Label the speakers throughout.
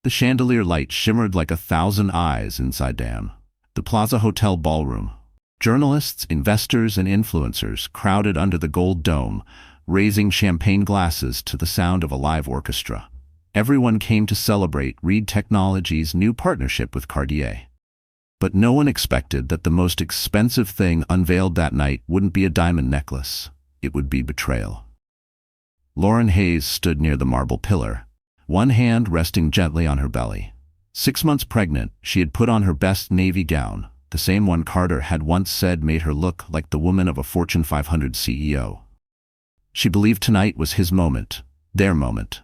Speaker 1: The chandelier light shimmered like 1,000 eyes inside the Plaza Hotel ballroom. Journalists, investors, and influencers crowded under the gold dome, raising champagne glasses to the sound of a live orchestra. Everyone came to celebrate Reed Technologies' new partnership with Cartier. But no one expected that the most expensive thing unveiled that night wouldn't be a diamond necklace. It would be betrayal. Lauren Hayes stood near the marble pillar, one hand resting gently on her belly. 6 months pregnant, she had put on her best navy gown, the same one Carter had once said made her look like the woman of a Fortune 500 CEO. She believed tonight was his moment, their moment.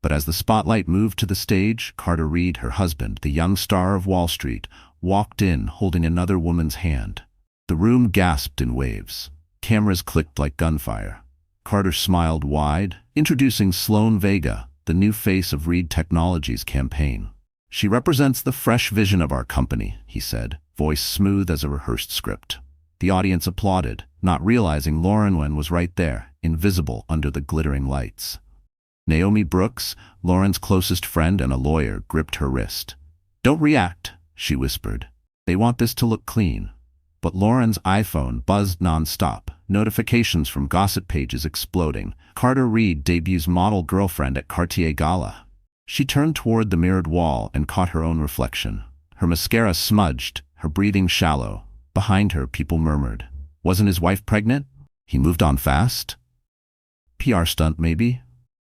Speaker 1: But as the spotlight moved to the stage, Carter Reed, her husband, the young star of Wall Street, walked in holding another woman's hand. The room gasped in waves. Cameras clicked like gunfire. Carter smiled wide, introducing Sloan Vega, the new face of Reed Technologies' campaign. "She represents the fresh vision of our company," he said, voice smooth as a rehearsed script. The audience applauded, not realizing Lauren was right there, invisible under the glittering lights. Naomi Brooks, Lauren's closest friend and a lawyer, gripped her wrist. "Don't react," she whispered. "They want this to look clean." But Lauren's iPhone buzzed non-stop, notifications from gossip pages exploding. Carter Reed debuts model girlfriend at Cartier gala. She turned toward the mirrored wall and caught her own reflection. Her mascara smudged, her breathing shallow. Behind her, people murmured. Wasn't his wife pregnant? He moved on fast? PR stunt, maybe?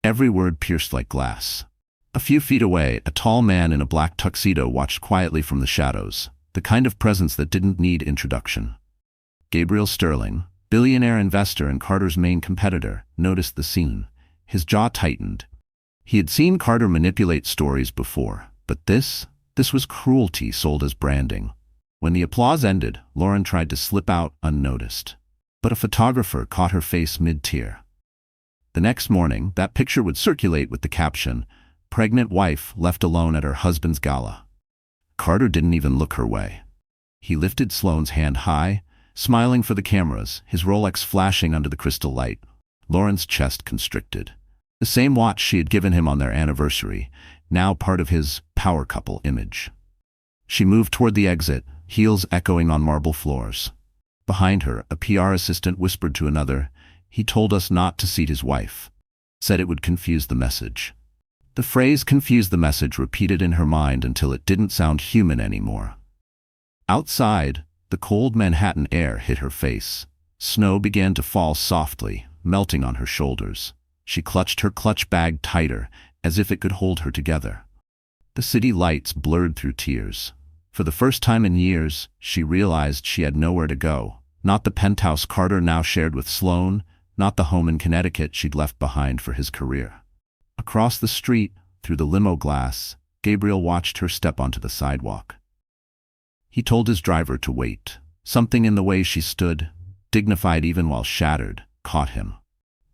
Speaker 1: Every word pierced like glass. A few feet away, a tall man in a black tuxedo watched quietly from the shadows, the kind of presence that didn't need introduction. Gabriel Sterling, billionaire investor and Carter's main competitor, noticed the scene. His jaw tightened. He had seen Carter manipulate stories before, but this was cruelty sold as branding. When the applause ended, Lauren tried to slip out unnoticed. But a photographer caught her face mid-tear. The next morning, that picture would circulate with the caption, "Pregnant wife left alone at her husband's gala." Carter didn't even look her way. He lifted Sloane's hand high, smiling for the cameras, his Rolex flashing under the crystal light. Lauren's chest constricted. The same watch she had given him on their anniversary, now part of his power couple image. She moved toward the exit, heels echoing on marble floors. Behind her, a PR assistant whispered to another, "He told us not to seat his wife. Said it would confuse the message." The phrase "confuse the message" repeated in her mind until it didn't sound human anymore. Outside, the cold Manhattan air hit her face. Snow began to fall softly, melting on her shoulders. She clutched her clutch bag tighter, as if it could hold her together. The city lights blurred through tears. For the first time in years, she realized she had nowhere to go. Not the penthouse Carter now shared with Sloan, not the home in Connecticut she'd left behind for his career. Across the street, through the limo glass, Gabriel watched her step onto the sidewalk. He told his driver to wait. Something in the way she stood, dignified even while shattered, caught him.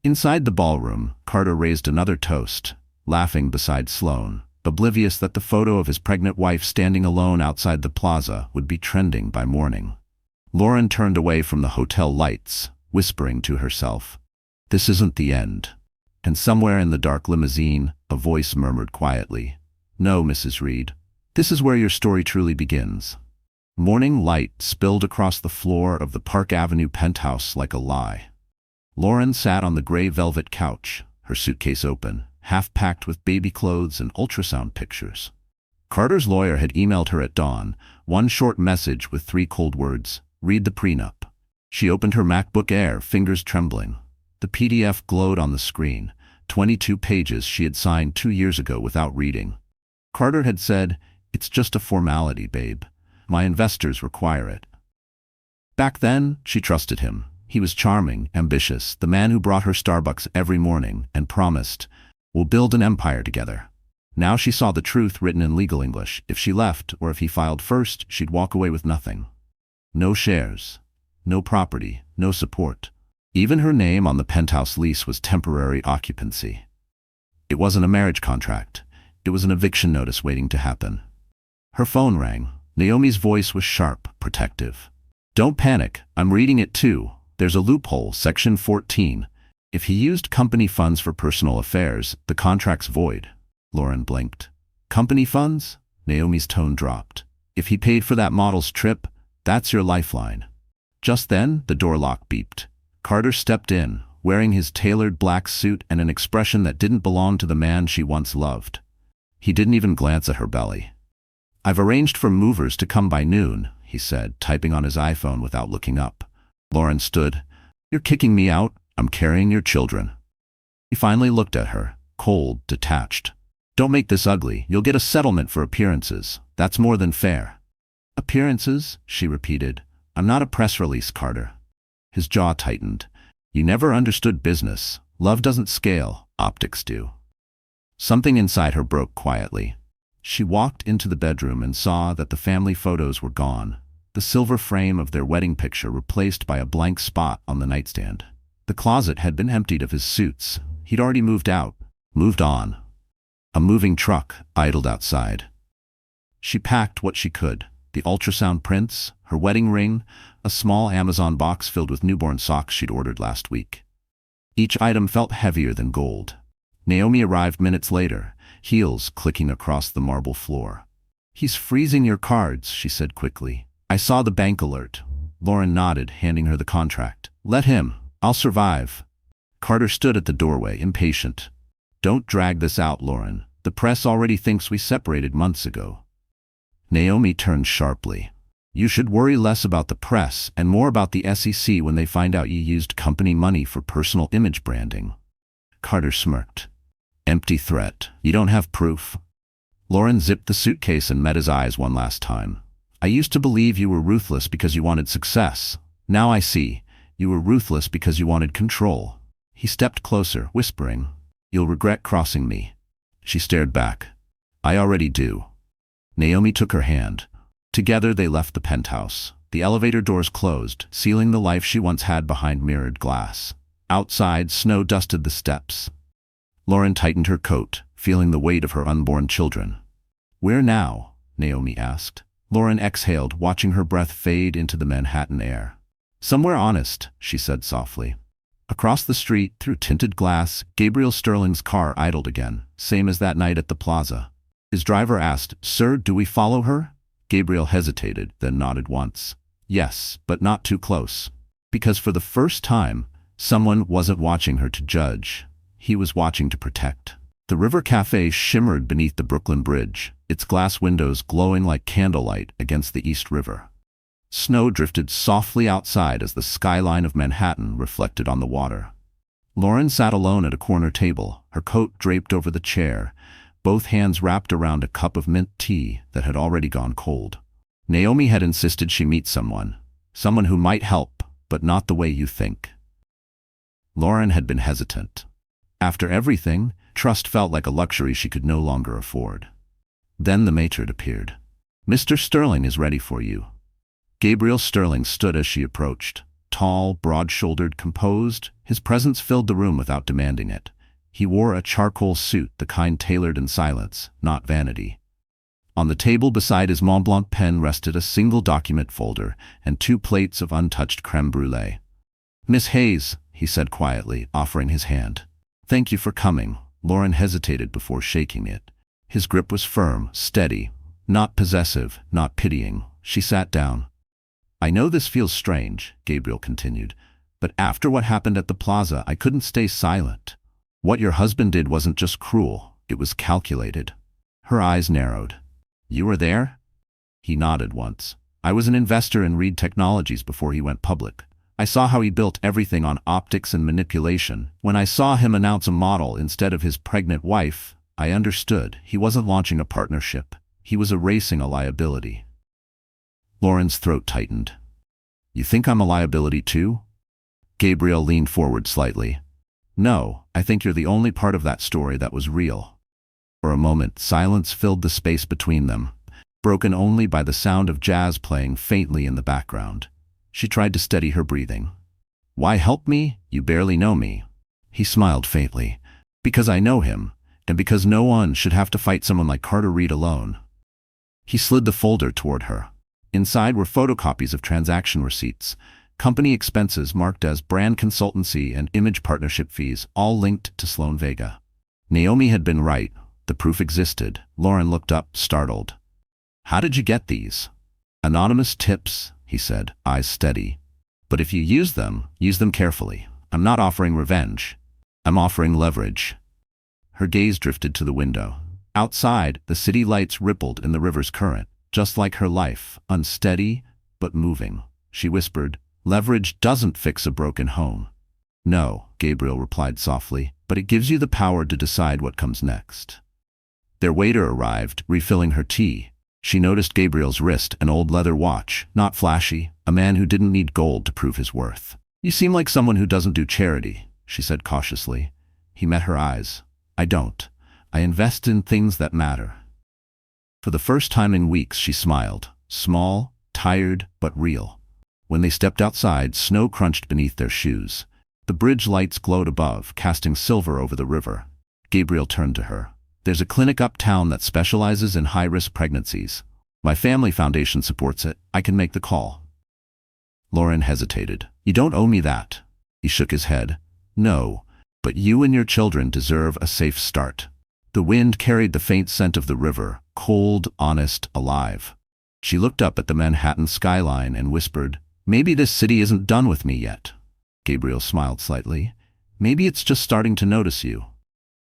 Speaker 1: Inside the ballroom, Carter raised another toast, laughing beside Sloan, oblivious that the photo of his pregnant wife standing alone outside the plaza would be trending by morning. Lauren turned away from the hotel lights, whispering to herself, "This isn't the end." And somewhere in the dark limousine, a voice murmured quietly, "No, Mrs. Reed, this is where your story truly begins." Morning light spilled across the floor of the Park Avenue penthouse like a lie. Lauren sat on the gray velvet couch, her suitcase open, half-packed with baby clothes and ultrasound pictures. Carter's lawyer had emailed her at dawn, one short message with 3 cold words, "Read the prenup." She opened her MacBook Air, fingers trembling. The PDF glowed on the screen, 22 pages she had signed 2 years ago without reading. Carter had said, "It's just a formality, babe. My investors require it." Back then, she trusted him. He was charming, ambitious, the man who brought her Starbucks every morning and promised, "We'll build an empire together." Now she saw the truth written in legal English. If she left, or if he filed first, she'd walk away with nothing. No shares, no property, no support. Even her name on the penthouse lease was temporary occupancy. It wasn't a marriage contract. It was an eviction notice waiting to happen. Her phone rang. Naomi's voice was sharp, protective. "Don't panic. I'm reading it too. There's a loophole, Section 14. If he used company funds for personal affairs, the contract's void." Lauren blinked. Company funds? Naomi's tone dropped. If he paid for that model's trip, that's your lifeline. Just then, the door lock beeped. Carter stepped in, wearing his tailored black suit and an expression that didn't belong to the man she once loved. He didn't even glance at her belly. "I've arranged for movers to come by noon," he said, typing on his iPhone without looking up. Lauren stood. "You're kicking me out? I'm carrying your children." He finally looked at her, cold, detached. "Don't make this ugly. You'll get a settlement for appearances. That's more than fair." "Appearances?" she repeated. "I'm not a press release, Carter." His jaw tightened. "You never understood business. Love doesn't scale, optics do." Something inside her broke quietly. She walked into the bedroom and saw that the family photos were gone, the silver frame of their wedding picture replaced by a blank spot on the nightstand. The closet had been emptied of his suits. He'd already moved out, moved on. A moving truck idled outside. She packed what she could: the ultrasound prints, her wedding ring, a small Amazon box filled with newborn socks she'd ordered last week. Each item felt heavier than gold. Naomi arrived minutes later, heels clicking across the marble floor. "He's freezing your cards," she said quickly. "I saw the bank alert." Lauren nodded, handing her the contract. "Let him. I'll survive." Carter stood at the doorway, impatient. "Don't drag this out, Lauren. The press already thinks we separated months ago." Naomi turned sharply. "You should worry less about the press and more about the SEC when they find out you used company money for personal image branding." Carter smirked. "Empty threat. You don't have proof." Lauren zipped the suitcase and met his eyes one last time. "I used to believe you were ruthless because you wanted success. Now I see. You were ruthless because you wanted control." He stepped closer, whispering, "You'll regret crossing me." She stared back. "I already do." Naomi took her hand. Together they left the penthouse. The elevator doors closed, sealing the life she once had behind mirrored glass. Outside, snow dusted the steps. Lauren tightened her coat, feeling the weight of her unborn children. "Where now?" Naomi asked. Lauren exhaled, watching her breath fade into the Manhattan air. "Somewhere honest," she said softly. Across the street, through tinted glass, Gabriel Sterling's car idled again, same as that night at the plaza. His driver asked, "Sir, do we follow her?" Gabriel hesitated, then nodded once. "Yes, but not too close." Because for the first time, someone wasn't watching her to judge. He was watching to protect. The River Cafe shimmered beneath the Brooklyn Bridge, its glass windows glowing like candlelight against the East River. Snow drifted softly outside as the skyline of Manhattan reflected on the water. Lauren sat alone at a corner table, her coat draped over the chair, both hands wrapped around a cup of mint tea that had already gone cold. Naomi had insisted she meet someone who might help, but not the way you think. Lauren had been hesitant. After everything, trust felt like a luxury she could no longer afford. Then the matron appeared. "Mr. Sterling is ready for you." Gabriel Sterling stood as she approached. Tall, broad-shouldered, composed, his presence filled the room without demanding it. He wore a charcoal suit, the kind tailored in silence, not vanity. On the table beside his Mont Blanc pen rested a single document folder and 2 plates of untouched crème brûlée. "Miss Hayes," he said quietly, offering his hand. "Thank you for coming." Lauren hesitated before shaking it. His grip was firm, steady, not possessive, not pitying. She sat down. "I know this feels strange," Gabriel continued, "but after what happened at the plaza, I couldn't stay silent. What your husband did wasn't just cruel, it was calculated." Her eyes narrowed. "You were there?" He nodded once. "I was an investor in Reed Technologies before he went public. I saw how he built everything on optics and manipulation. When I saw him announce a model instead of his pregnant wife, I understood he wasn't launching a partnership. He was erasing a liability." Lauren's throat tightened. "You think I'm a liability too?" Gabriel leaned forward slightly. "No, I think you're the only part of that story that was real." For a moment, silence filled the space between them, broken only by the sound of jazz playing faintly in the background. She tried to steady her breathing. "Why help me? You barely know me." He smiled faintly. "Because I know him, and because no one should have to fight someone like Carter Reed alone." He slid the folder toward her. Inside were photocopies of transaction receipts, company expenses marked as brand consultancy and image partnership fees, all linked to Sloan Vega. Naomi had been right. The proof existed. Lauren looked up, startled. How did you get these? Anonymous tips, he said, eyes steady. But if you use them carefully. I'm not offering revenge. I'm offering leverage. Her gaze drifted to the window. Outside, the city lights rippled in the river's current, just like her life, unsteady but moving. She whispered, leverage doesn't fix a broken home. No, Gabriel replied softly, but it gives you the power to decide what comes next. Their waiter arrived, refilling her tea. She noticed Gabriel's wrist, an old leather watch, not flashy, a man who didn't need gold to prove his worth. You seem like someone who doesn't do charity, she said cautiously. He met her eyes. I don't. I invest in things that matter. For the first time in weeks, she smiled. Small, tired, but real. When they stepped outside, snow crunched beneath their shoes. The bridge lights glowed above, casting silver over the river. Gabriel turned to her. There's a clinic uptown that specializes in high-risk pregnancies. My family foundation supports it. I can make the call. Lauren hesitated. You don't owe me that. He shook his head. No, but you and your children deserve a safe start. The wind carried the faint scent of the river, cold, honest, alive. She looked up at the Manhattan skyline and whispered, maybe this city isn't done with me yet. Gabriel smiled slightly. Maybe it's just starting to notice you.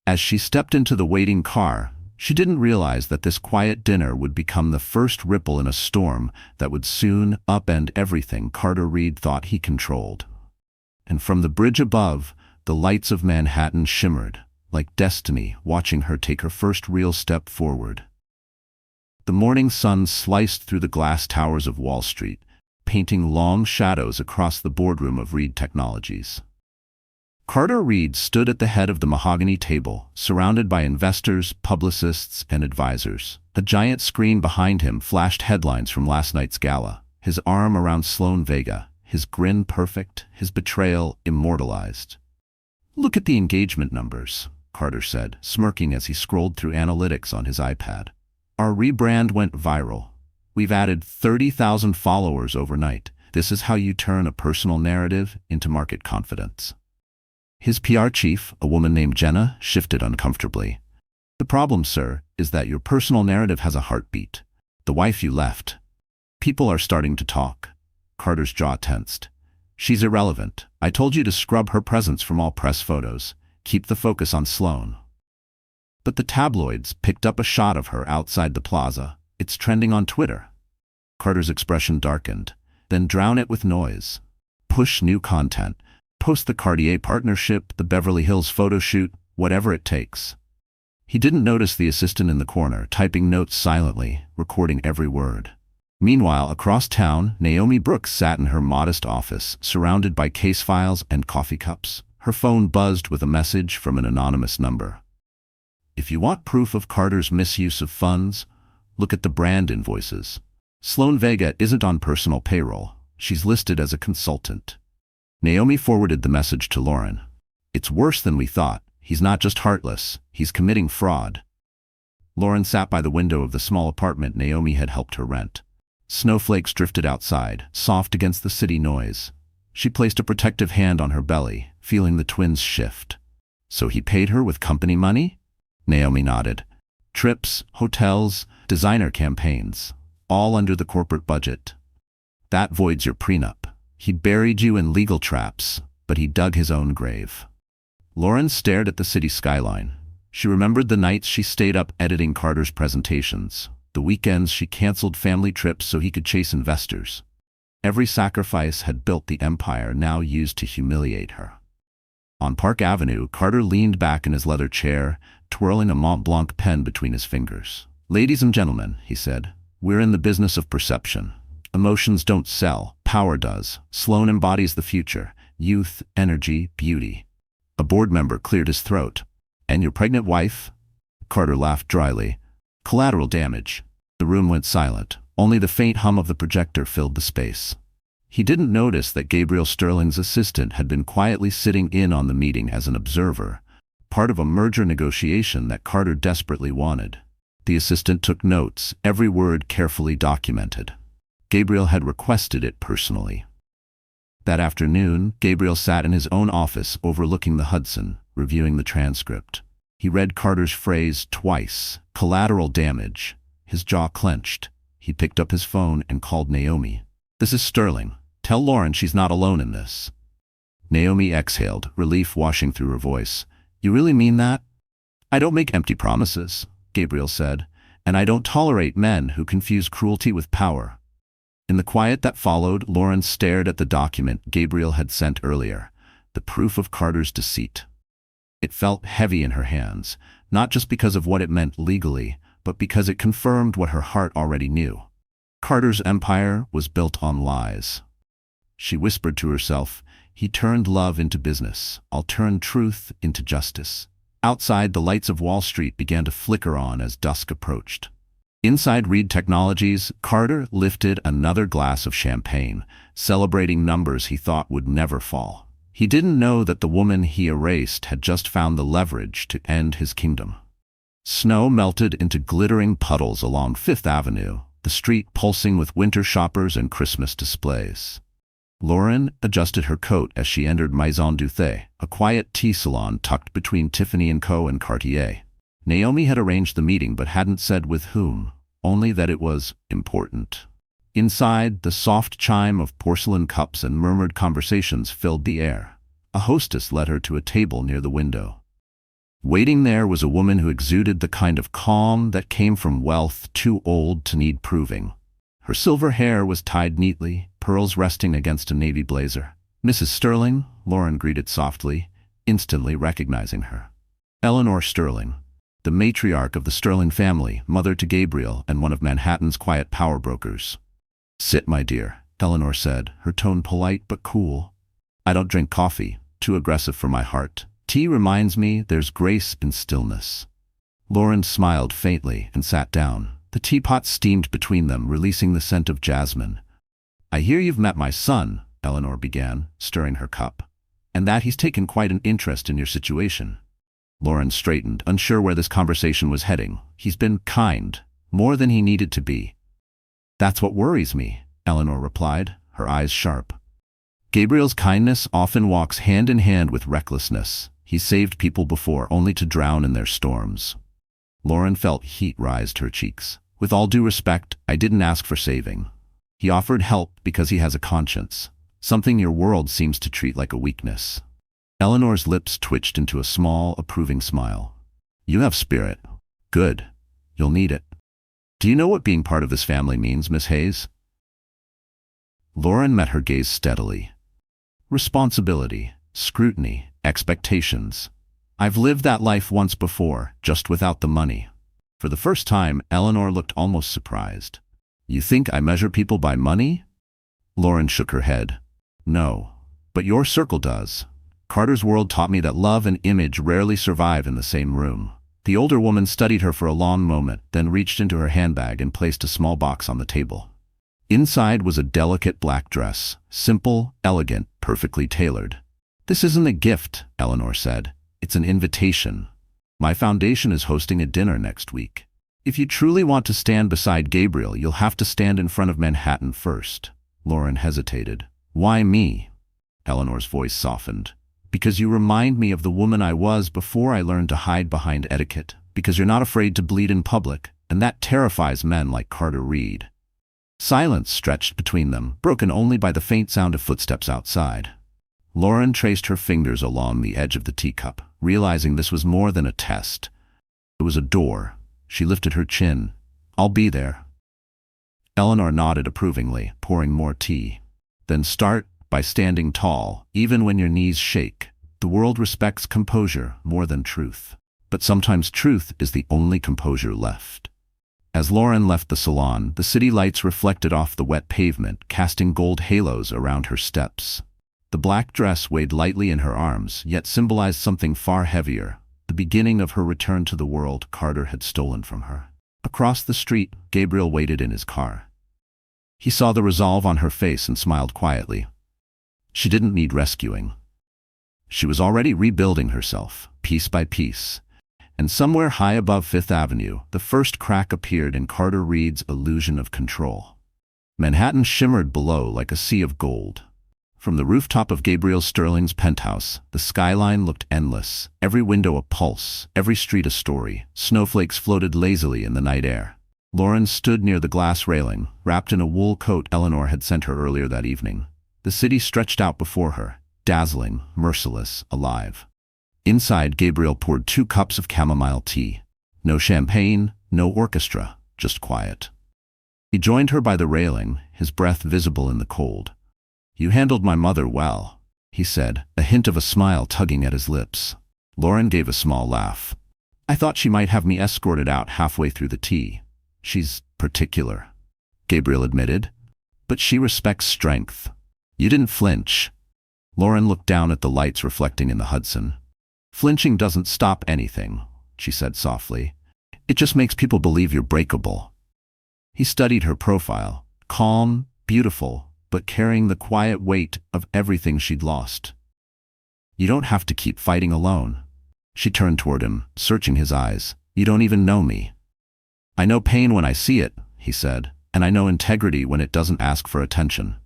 Speaker 1: As she stepped into the waiting car, she didn't realize that this quiet dinner would become the first ripple in a storm that would soon upend everything Carter Reed thought he controlled. And from the bridge above, the lights of Manhattan shimmered, like destiny watching her take her first real step forward. The morning sun sliced through the glass towers of Wall Street, painting long shadows across the boardroom of Reed Technologies. Carter Reed stood at the head of the mahogany table, surrounded by investors, publicists, and advisors. A giant screen behind him flashed headlines from last night's gala, his arm around Sloane Vega, his grin perfect, his betrayal immortalized. Look at the engagement numbers, Carter said, smirking as he scrolled through analytics on his iPad. Our rebrand went viral. We've added 30,000 followers overnight. This is how you turn a personal narrative into market confidence. His PR chief, a woman named Jenna, shifted uncomfortably. The problem, sir, is that your personal narrative has a heartbeat. The wife you left. People are starting to talk. Carter's jaw tensed. She's irrelevant. I told you to scrub her presence from all press photos. Keep the focus on Sloane. But the tabloids picked up a shot of her outside the plaza. It's trending on Twitter. Carter's expression darkened. Then drown it with noise. Push new content. Post the Cartier partnership, the Beverly Hills photo shoot, whatever it takes. He didn't notice the assistant in the corner, typing notes silently, recording every word. Meanwhile, across town, Naomi Brooks sat in her modest office, surrounded by case files and coffee cups. Her phone buzzed with a message from an anonymous number. If you want proof of Carter's misuse of funds, look at the brand invoices. Sloane Vega isn't on personal payroll. She's listed as a consultant. Naomi forwarded the message to Lauren. It's worse than we thought. He's not just heartless, he's committing fraud. Lauren sat by the window of the small apartment Naomi had helped her rent. Snowflakes drifted outside, soft against the city noise. She placed a protective hand on her belly, feeling the twins shift. So he paid her with company money? Naomi nodded. Trips, hotels, designer campaigns, all under the corporate budget. That voids your prenup. He buried you in legal traps, but he dug his own grave. Lauren stared at the city skyline. She remembered the nights she stayed up editing Carter's presentations, the weekends she canceled family trips so he could chase investors. Every sacrifice had built the empire now used to humiliate her. On Park Avenue, Carter leaned back in his leather chair, twirling a Mont Blanc pen between his fingers. Ladies and gentlemen, he said, we're in the business of perception. Emotions don't sell, power does. Sloane embodies the future, youth, energy, beauty. A board member cleared his throat. And your pregnant wife? Carter laughed dryly. Collateral damage. The room went silent. Only the faint hum of the projector filled the space. He didn't notice that Gabriel Sterling's assistant had been quietly sitting in on the meeting as an observer, part of a merger negotiation that Carter desperately wanted. The assistant took notes, every word carefully documented. Gabriel had requested it personally. That afternoon, Gabriel sat in his own office overlooking the Hudson, reviewing the transcript. He read Carter's phrase twice, collateral damage. His jaw clenched. He picked up his phone and called Naomi. "This is Sterling. Tell Lauren she's not alone in this." Naomi exhaled, relief washing through her voice. "You really mean that?" "I don't make empty promises," Gabriel said, "and I don't tolerate men who confuse cruelty with power." In the quiet that followed, Lauren stared at the document Gabriel had sent earlier, the proof of Carter's deceit. It felt heavy in her hands, not just because of what it meant legally, but because it confirmed what her heart already knew. Carter's empire was built on lies. She whispered to herself, "He turned love into business. I'll turn truth into justice." Outside, the lights of Wall Street began to flicker on as dusk approached. Inside Reed Technologies, Carter lifted another glass of champagne, celebrating numbers he thought would never fall. He didn't know that the woman he erased had just found the leverage to end his kingdom. Snow melted into glittering puddles along Fifth Avenue, the street pulsing with winter shoppers and Christmas displays. Lauren adjusted her coat as she entered Maison Duthé, a quiet tea salon tucked between Tiffany & Co. and Cartier. Naomi had arranged the meeting but hadn't said with whom, only that it was important. Inside, the soft chime of porcelain cups and murmured conversations filled the air. A hostess led her to a table near the window. Waiting there was a woman who exuded the kind of calm that came from wealth too old to need proving. Her silver hair was tied neatly, pearls resting against a navy blazer. "Mrs. Sterling," Lauren greeted softly, instantly recognizing her. Eleanor Sterling, the matriarch of the Sterling family, mother to Gabriel and one of Manhattan's quiet power brokers. "Sit, my dear," Eleanor said, her tone polite but cool. "I don't drink coffee, too aggressive for my heart. Tea reminds me there's grace in stillness." Lauren smiled faintly and sat down. The teapot steamed between them, releasing the scent of jasmine. "I hear you've met my son," Eleanor began, stirring her cup, "and that he's taken quite an interest in your situation." Lauren straightened, unsure where this conversation was heading. "He's been kind, more than he needed to be." "That's what worries me," Eleanor replied, her eyes sharp. "Gabriel's kindness often walks hand in hand with recklessness. He's saved people before, only to drown in their storms." Lauren felt heat rise to her cheeks. "With all due respect, I didn't ask for saving. He offered help because he has a conscience, something your world seems to treat like a weakness." Eleanor's lips twitched into a small, approving smile. "You have spirit. Good. You'll need it. Do you know what being part of this family means, Miss Hayes?" Lauren met her gaze steadily. "Responsibility, scrutiny, expectations. I've lived that life once before, just without the money." For the first time, Eleanor looked almost surprised. "You think I measure people by money?" Lauren shook her head. "No, but your circle does. Carter's world taught me that love and image rarely survive in the same room." The older woman studied her for a long moment, then reached into her handbag and placed a small box on the table. Inside was a delicate black dress, simple, elegant, perfectly tailored. "This isn't a gift," Eleanor said. "It's an invitation. My foundation is hosting a dinner next week. If you truly want to stand beside Gabriel, you'll have to stand in front of Manhattan first." Lauren hesitated. "Why me?" Eleanor's voice softened. "Because you remind me of the woman I was before I learned to hide behind etiquette. Because you're not afraid to bleed in public, and that terrifies men like Carter Reed." Silence stretched between them, broken only by the faint sound of footsteps outside. Lauren traced her fingers along the edge of the teacup, realizing this was more than a test. It was a door. She lifted her chin. "I'll be there." Eleanor nodded approvingly, pouring more tea. "Then start by standing tall, even when your knees shake. The world respects composure more than truth. But sometimes truth is the only composure left." As Lauren left the salon, the city lights reflected off the wet pavement, casting gold halos around her steps. The black dress weighed lightly in her arms, yet symbolized something far heavier, the beginning of her return to the world Carter had stolen from her. Across the street, Gabriel waited in his car. He saw the resolve on her face and smiled quietly. She didn't need rescuing. She was already rebuilding herself, piece by piece. And somewhere high above Fifth Avenue, the first crack appeared in Carter Reed's illusion of control. Manhattan shimmered below like a sea of gold. From the rooftop of Gabriel Sterling's penthouse, the skyline looked endless, every window a pulse, every street a story. Snowflakes floated lazily in the night air. Lauren stood near the glass railing, wrapped in a wool coat Eleanor had sent her earlier that evening. The city stretched out before her, dazzling, merciless, alive. Inside, Gabriel poured 2 cups of chamomile tea. No champagne, no orchestra, just quiet. He joined her by the railing, his breath visible in the cold. "You handled my mother well," he said, a hint of a smile tugging at his lips. Lauren gave a small laugh. "I thought she might have me escorted out halfway through the tea. She's particular," Gabriel admitted. "But she respects strength." "You didn't flinch." Lauren looked down at the lights reflecting in the Hudson. "Flinching doesn't stop anything," she said softly. "It just makes people believe you're breakable." He studied her profile, calm, beautiful, but carrying the quiet weight of everything she'd lost. "You don't have to keep fighting alone." She turned toward him, searching his eyes. "You don't even know me." "I know pain when I see it," he said, "and I know integrity when it doesn't ask for attention."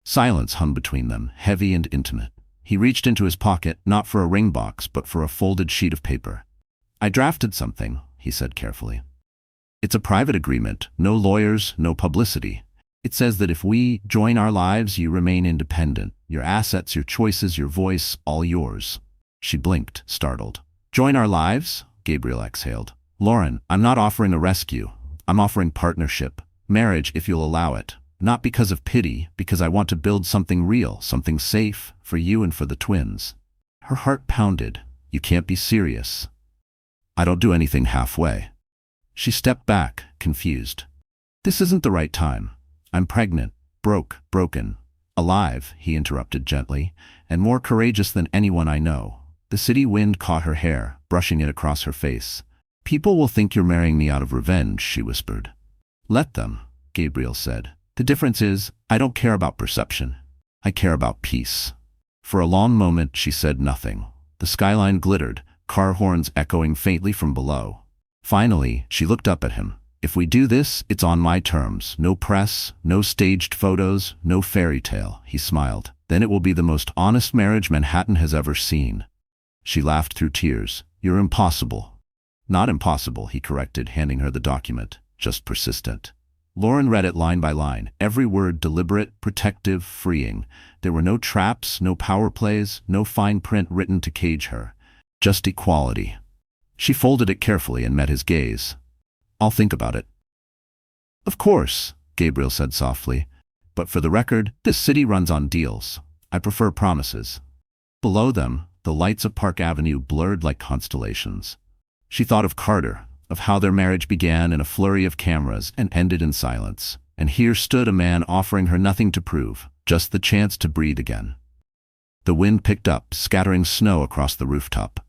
Speaker 1: Silence hung between them, heavy and intimate. He reached into his pocket, not for a ring box, but for a folded sheet of paper. "I drafted something," he said carefully. "It's a private agreement, no lawyers, no publicity. It says that if we join our lives, you remain independent. Your assets, your choices, your voice, all yours." She blinked, startled. "Join our lives?" Gabriel exhaled. "Lauren, I'm not offering a rescue. I'm offering partnership. Marriage, if you'll allow it. Not because of pity, because I want to build something real, something safe, for you and for the twins." Her heart pounded. "You can't be serious." "I don't do anything halfway." She stepped back, confused. "This isn't the right time. I'm pregnant, broken, alive," he interrupted gently, "and more courageous than anyone I know." The city wind caught her hair, brushing it across her face. "People will think you're marrying me out of revenge," she whispered. "Let them," Gabriel said. "The difference is, I don't care about perception. I care about peace." For a long moment she said nothing. The skyline glittered, car horns echoing faintly from below. Finally, she looked up at him. "If we do this, it's on my terms. No press, no staged photos, no fairy tale," he smiled. "Then it will be the most honest marriage Manhattan has ever seen." She laughed through tears. "You're impossible." "Not impossible," he corrected, handing her the document. "Just persistent." Lauren read it line by line, every word deliberate, protective, freeing. There were no traps, no power plays, no fine print written to cage her. Just equality. She folded it carefully and met his gaze. "I'll think about it." "Of course," Gabriel said softly. "But for the record, this city runs on deals. I prefer promises." Below them, the lights of Park Avenue blurred like constellations. She thought of Carter, of how their marriage began in a flurry of cameras and ended in silence. And here stood a man offering her nothing to prove, just the chance to breathe again. The wind picked up, scattering snow across the rooftop.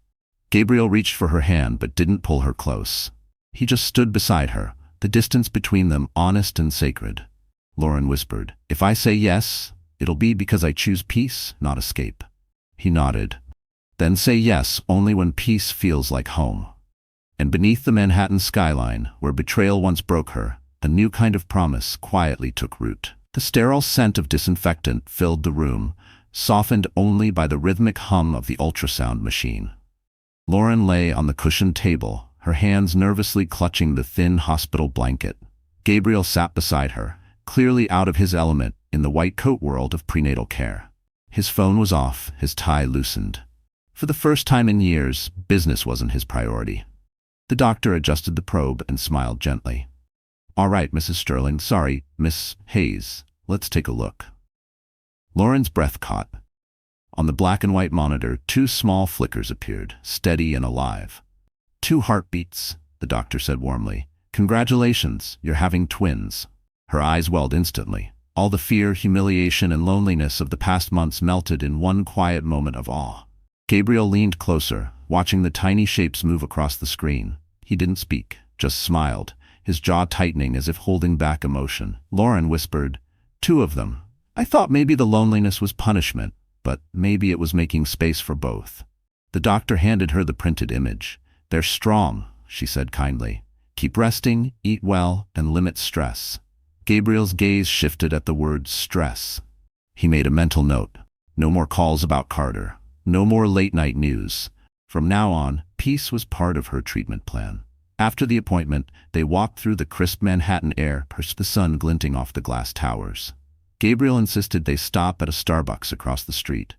Speaker 1: Gabriel reached for her hand but didn't pull her close. He just stood beside her, the distance between them honest and sacred. Lauren whispered, "If I say yes, it'll be because I choose peace, not escape." He nodded. "Then say yes only when peace feels like home." And beneath the Manhattan skyline, where betrayal once broke her, a new kind of promise quietly took root. The sterile scent of disinfectant filled the room, softened only by the rhythmic hum of the ultrasound machine. Lauren lay on the cushioned table, her hands nervously clutching the thin hospital blanket. Gabriel sat beside her, clearly out of his element in the white coat world of prenatal care. His phone was off, his tie loosened. For the first time in years, business wasn't his priority. The doctor adjusted the probe and smiled gently. "All right, Mrs. Sterling, sorry, Miss Hayes, let's take a look." Lauren's breath caught. On the black and white monitor, 2 small flickers appeared, steady and alive. 2 heartbeats, the doctor said warmly. "Congratulations, you're having twins." Her eyes welled instantly. All the fear, humiliation, and loneliness of the past months melted in one quiet moment of awe. Gabriel leaned closer, watching the tiny shapes move across the screen. He didn't speak, just smiled, his jaw tightening as if holding back emotion. Lauren whispered, "2 of them. I thought maybe the loneliness was punishment, but maybe it was making space for both." The doctor handed her the printed image. "They're strong," she said kindly. "Keep resting, eat well, and limit stress." Gabriel's gaze shifted at the word stress. He made a mental note. No more calls about Carter. No more late-night news. From now on, peace was part of her treatment plan. After the appointment, they walked through the crisp Manhattan air, the sun glinting off the glass towers. Gabriel insisted they stop at a Starbucks across the street.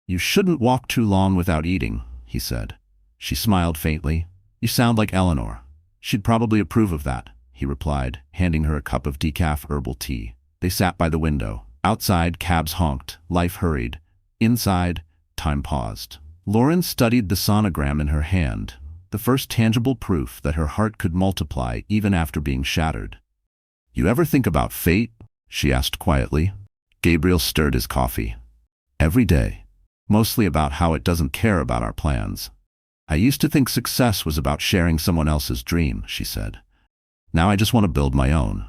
Speaker 1: "You shouldn't walk too long without eating," he said. She smiled faintly. "You sound like Eleanor." "She'd probably approve of that," he replied, handing her a cup of decaf herbal tea. They sat by the window. Outside, cabs honked, life hurried. Inside, time paused. Lauren studied the sonogram in her hand, the first tangible proof that her heart could multiply even after being shattered. "You ever think about fate?" she asked quietly. Gabriel stirred his coffee. "Every day. Mostly about how it doesn't care about our plans. I used to think success was about sharing someone else's dream," she said. "Now I just want to build my own."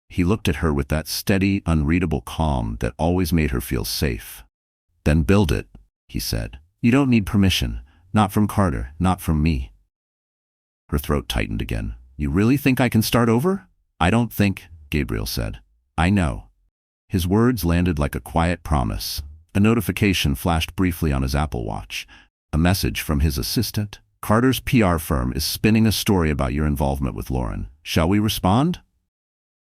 Speaker 1: He looked at her with that steady, unreadable calm that always made her feel safe. "Then build it," he said. "You don't need permission. Not from Carter, not from me." Her throat tightened again. "You really think I can start over?" "I don't think," Gabriel said. "I know." His words landed like a quiet promise. A notification flashed briefly on his Apple Watch. A message from his assistant. "Carter's PR firm is spinning a story about your involvement with Lauren. Shall we respond?"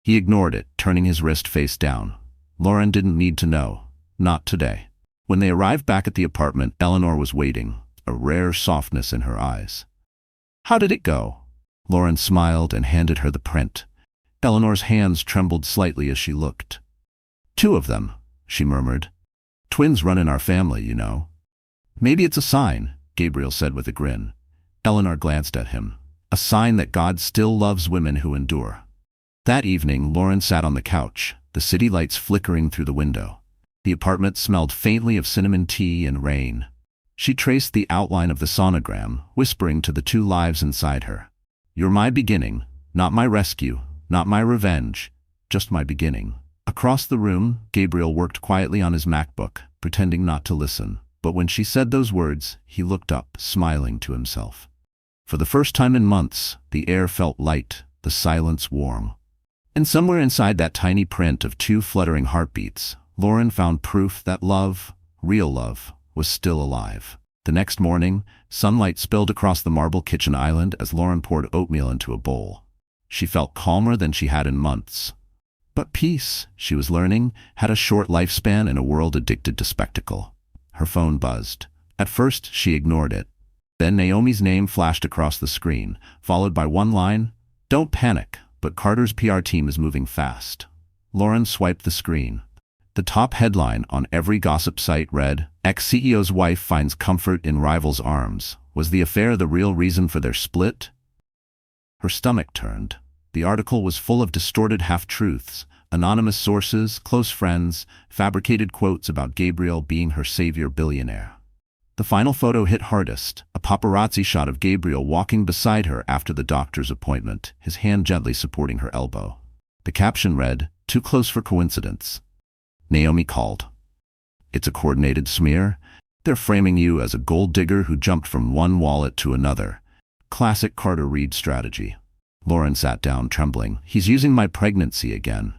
Speaker 1: He ignored it, turning his wrist face down. Lauren didn't need to know. Not today. When they arrived back at the apartment, Eleanor was waiting, a rare softness in her eyes. "How did it go?" Lauren smiled and handed her the print. Eleanor's hands trembled slightly as she looked. "Two of them," she murmured. "Twins run in our family, you know." "Maybe it's a sign," Gabriel said with a grin. Eleanor glanced at him. "A sign that God still loves women who endure." That evening, Lauren sat on the couch, the city lights flickering through the window. The apartment smelled faintly of cinnamon tea and rain. She traced the outline of the sonogram, whispering to the two lives inside her. "You're my beginning, not my rescue, not my revenge, just my beginning." Across the room, Gabriel worked quietly on his MacBook, pretending not to listen. But when she said those words, he looked up, smiling to himself. For the first time in months, the air felt light, the silence warm. And somewhere inside that tiny print of two fluttering heartbeats, Lauren found proof that love, real love, was still alive. The next morning, sunlight spilled across the marble kitchen island as Lauren poured oatmeal into a bowl. She felt calmer than she had in months. But peace, she was learning, had a short lifespan in a world addicted to spectacle. Her phone buzzed. At first, she ignored it. Then Naomi's name flashed across the screen, followed by one line, "Don't panic, but Carter's PR team is moving fast." Lauren swiped the screen. The top headline on every gossip site read, "Ex-CEO's wife finds comfort in rival's arms. Was the affair the real reason for their split?" Her stomach turned. The article was full of distorted half-truths, anonymous sources, close friends, fabricated quotes about Gabriel being her savior billionaire. The final photo hit hardest, a paparazzi shot of Gabriel walking beside her after the doctor's appointment, his hand gently supporting her elbow. The caption read, "Too close for coincidence." Naomi called. "It's a coordinated smear. They're framing you as a gold digger who jumped from one wallet to another. Classic Carter Reed strategy." Lauren sat down, trembling. "He's using my pregnancy again."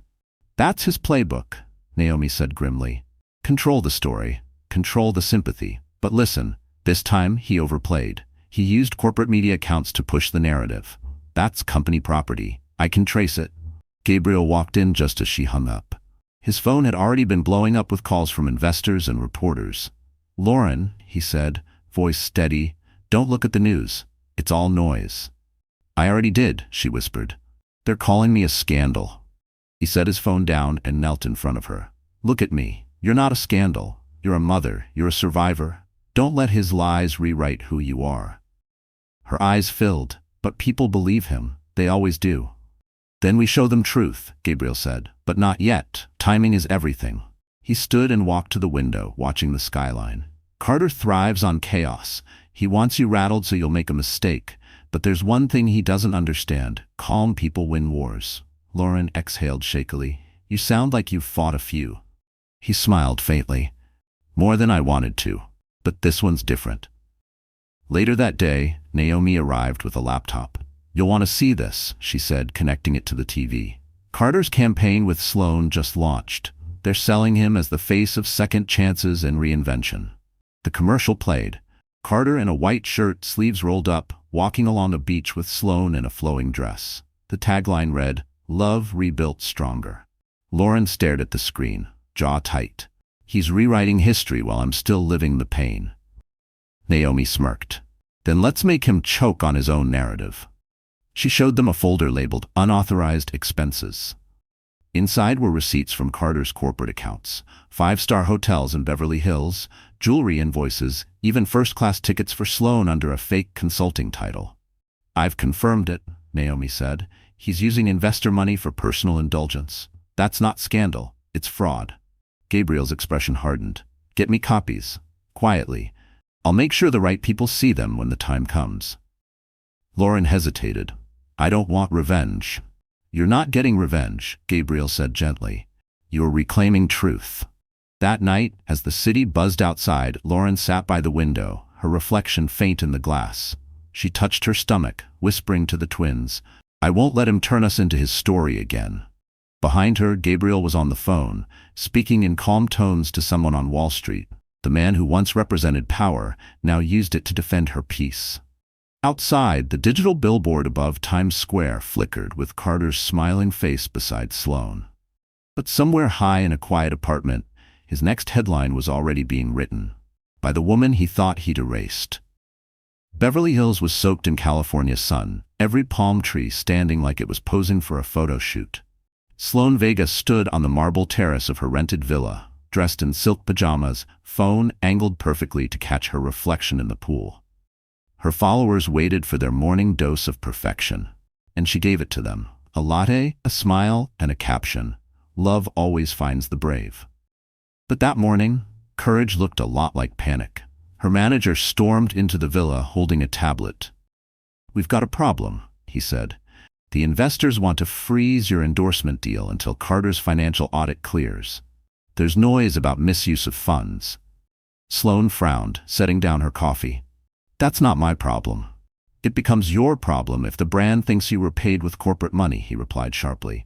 Speaker 1: "That's his playbook," Naomi said grimly. "Control the story, control the sympathy. But listen, this time he overplayed. He used corporate media accounts to push the narrative. That's company property. I can trace it." Gabriel walked in just as she hung up. His phone had already been blowing up with calls from investors and reporters. "Lauren," he said, voice steady, "don't look at the news. It's all noise." "I already did," she whispered. "They're calling me a scandal." He set his phone down and knelt in front of her. "Look at me. You're not a scandal. You're a mother. You're a survivor. Don't let his lies rewrite who you are." Her eyes filled, but people believe him. They always do. "Then we show them truth," Gabriel said. "But not yet. Timing is everything." He stood and walked to the window, watching the skyline. "Carter thrives on chaos. He wants you rattled so you'll make a mistake. But there's one thing he doesn't understand. Calm people win wars." Lauren exhaled shakily. "You sound like you've fought a few." He smiled faintly. "More than I wanted to. But this one's different." Later that day, Naomi arrived with a laptop. "You'll want to see this," she said, connecting it to the TV. "Carter's campaign with Sloan just launched. They're selling him as the face of second chances and reinvention. The commercial played. Carter in a white shirt, sleeves rolled up, walking along a beach with Sloane in a flowing dress. The tagline read, "Love rebuilt stronger." Lauren stared at the screen, jaw tight. He's rewriting history while I'm still living the pain. Naomi smirked. Then let's make him choke on his own narrative. She showed them a folder labeled Unauthorized Expenses. Inside were receipts from Carter's corporate accounts, 5-star hotels in Beverly Hills, jewelry invoices, even first-class tickets for Sloane under a fake consulting title. "I've confirmed it," Naomi said. "He's using investor money for personal indulgence. That's not scandal, it's fraud." Gabriel's expression hardened. "Get me copies. Quietly. I'll make sure the right people see them when the time comes." Lauren hesitated. "I don't want revenge." "You're not getting revenge," Gabriel said gently. "You're reclaiming truth." That night, as the city buzzed outside, Lauren sat by the window, her reflection faint in the glass. She touched her stomach, whispering to the twins, "I won't let him turn us into his story again." Behind her, Gabriel was on the phone, speaking in calm tones to someone on Wall Street. The man who once represented power now used it to defend her peace. Outside, the digital billboard above Times Square flickered with Carter's smiling face beside Sloane. But somewhere high in a quiet apartment, his next headline was already being written, by the woman he thought he'd erased. Beverly Hills was soaked in California sun, every palm tree standing like it was posing for a photo shoot. Sloane Vega stood on the marble terrace of her rented villa, dressed in silk pajamas, phone angled perfectly to catch her reflection in the pool. Her followers waited for their morning dose of perfection, and she gave it to them. A latte, a smile, and a caption, "Love always finds the brave." But that morning, courage looked a lot like panic. Her manager stormed into the villa holding a tablet. "We've got a problem," he said. "The investors want to freeze your endorsement deal until Carter's financial audit clears. There's noise about misuse of funds." Sloane frowned, setting down her coffee. "That's not my problem." "It becomes your problem if the brand thinks you were paid with corporate money," he replied sharply.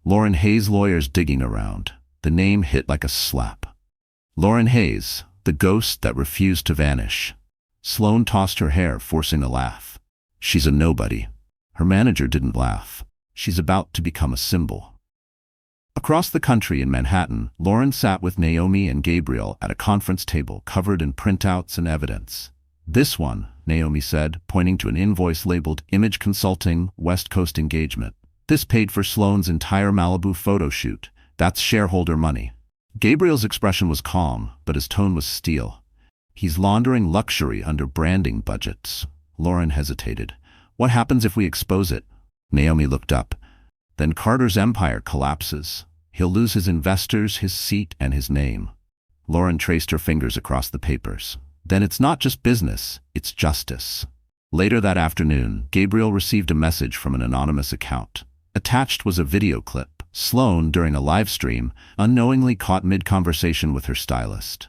Speaker 1: Lauren Hayes' lawyers digging around. The name hit like a slap. Lauren Hayes, the ghost that refused to vanish. Sloane tossed her hair, forcing a laugh. "She's a nobody." Her manager didn't laugh. "She's about to become a symbol." Across the country in Manhattan, Lauren sat with Naomi and Gabriel at a conference table covered in printouts and evidence. "This one," Naomi said, pointing to an invoice labeled Image Consulting, West Coast Engagement. "This paid for Sloane's entire Malibu photo shoot. That's shareholder money." Gabriel's expression was calm, but his tone was steel. "He's laundering luxury under branding budgets." Lauren hesitated. "What happens if we expose it?" Naomi looked up. "Then Carter's empire collapses. He'll lose his investors, his seat, and his name." Lauren traced her fingers across the papers. "Then it's not just business, it's justice." Later that afternoon, Gabriel received a message from an anonymous account. Attached was a video clip. Sloane, during a live stream, unknowingly caught mid-conversation with her stylist.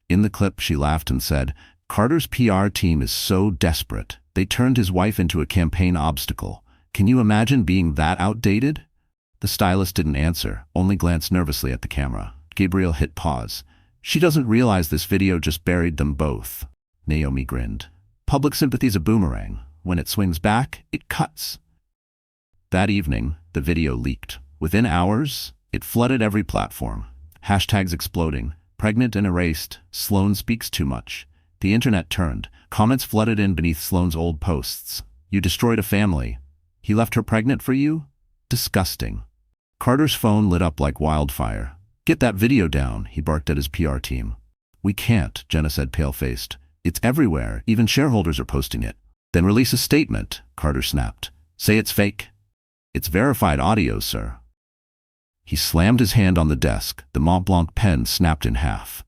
Speaker 1: In the clip, she laughed and said, "Carter's PR team is so desperate. They turned his wife into a campaign obstacle. Can you imagine being that outdated?" The stylist didn't answer, only glanced nervously at the camera. Gabriel hit pause. "She doesn't realize this video just buried them both." Naomi grinned. "Public sympathy's a boomerang. When it swings back, it cuts." That evening, the video leaked. Within hours, it flooded every platform. Hashtags exploding. Pregnant and erased. Sloane speaks too much. The internet turned. Comments flooded in beneath Sloane's old posts. "You destroyed a family. He left her pregnant for you? Disgusting." Carter's phone lit up like wildfire. "Get that video down," he barked at his PR team. "We can't," Jenna said, pale-faced. "It's everywhere. Even shareholders are posting it." "Then release a statement," Carter snapped. "Say it's fake." "It's verified audio, sir." He slammed his hand on the desk. The Mont Blanc pen snapped in half.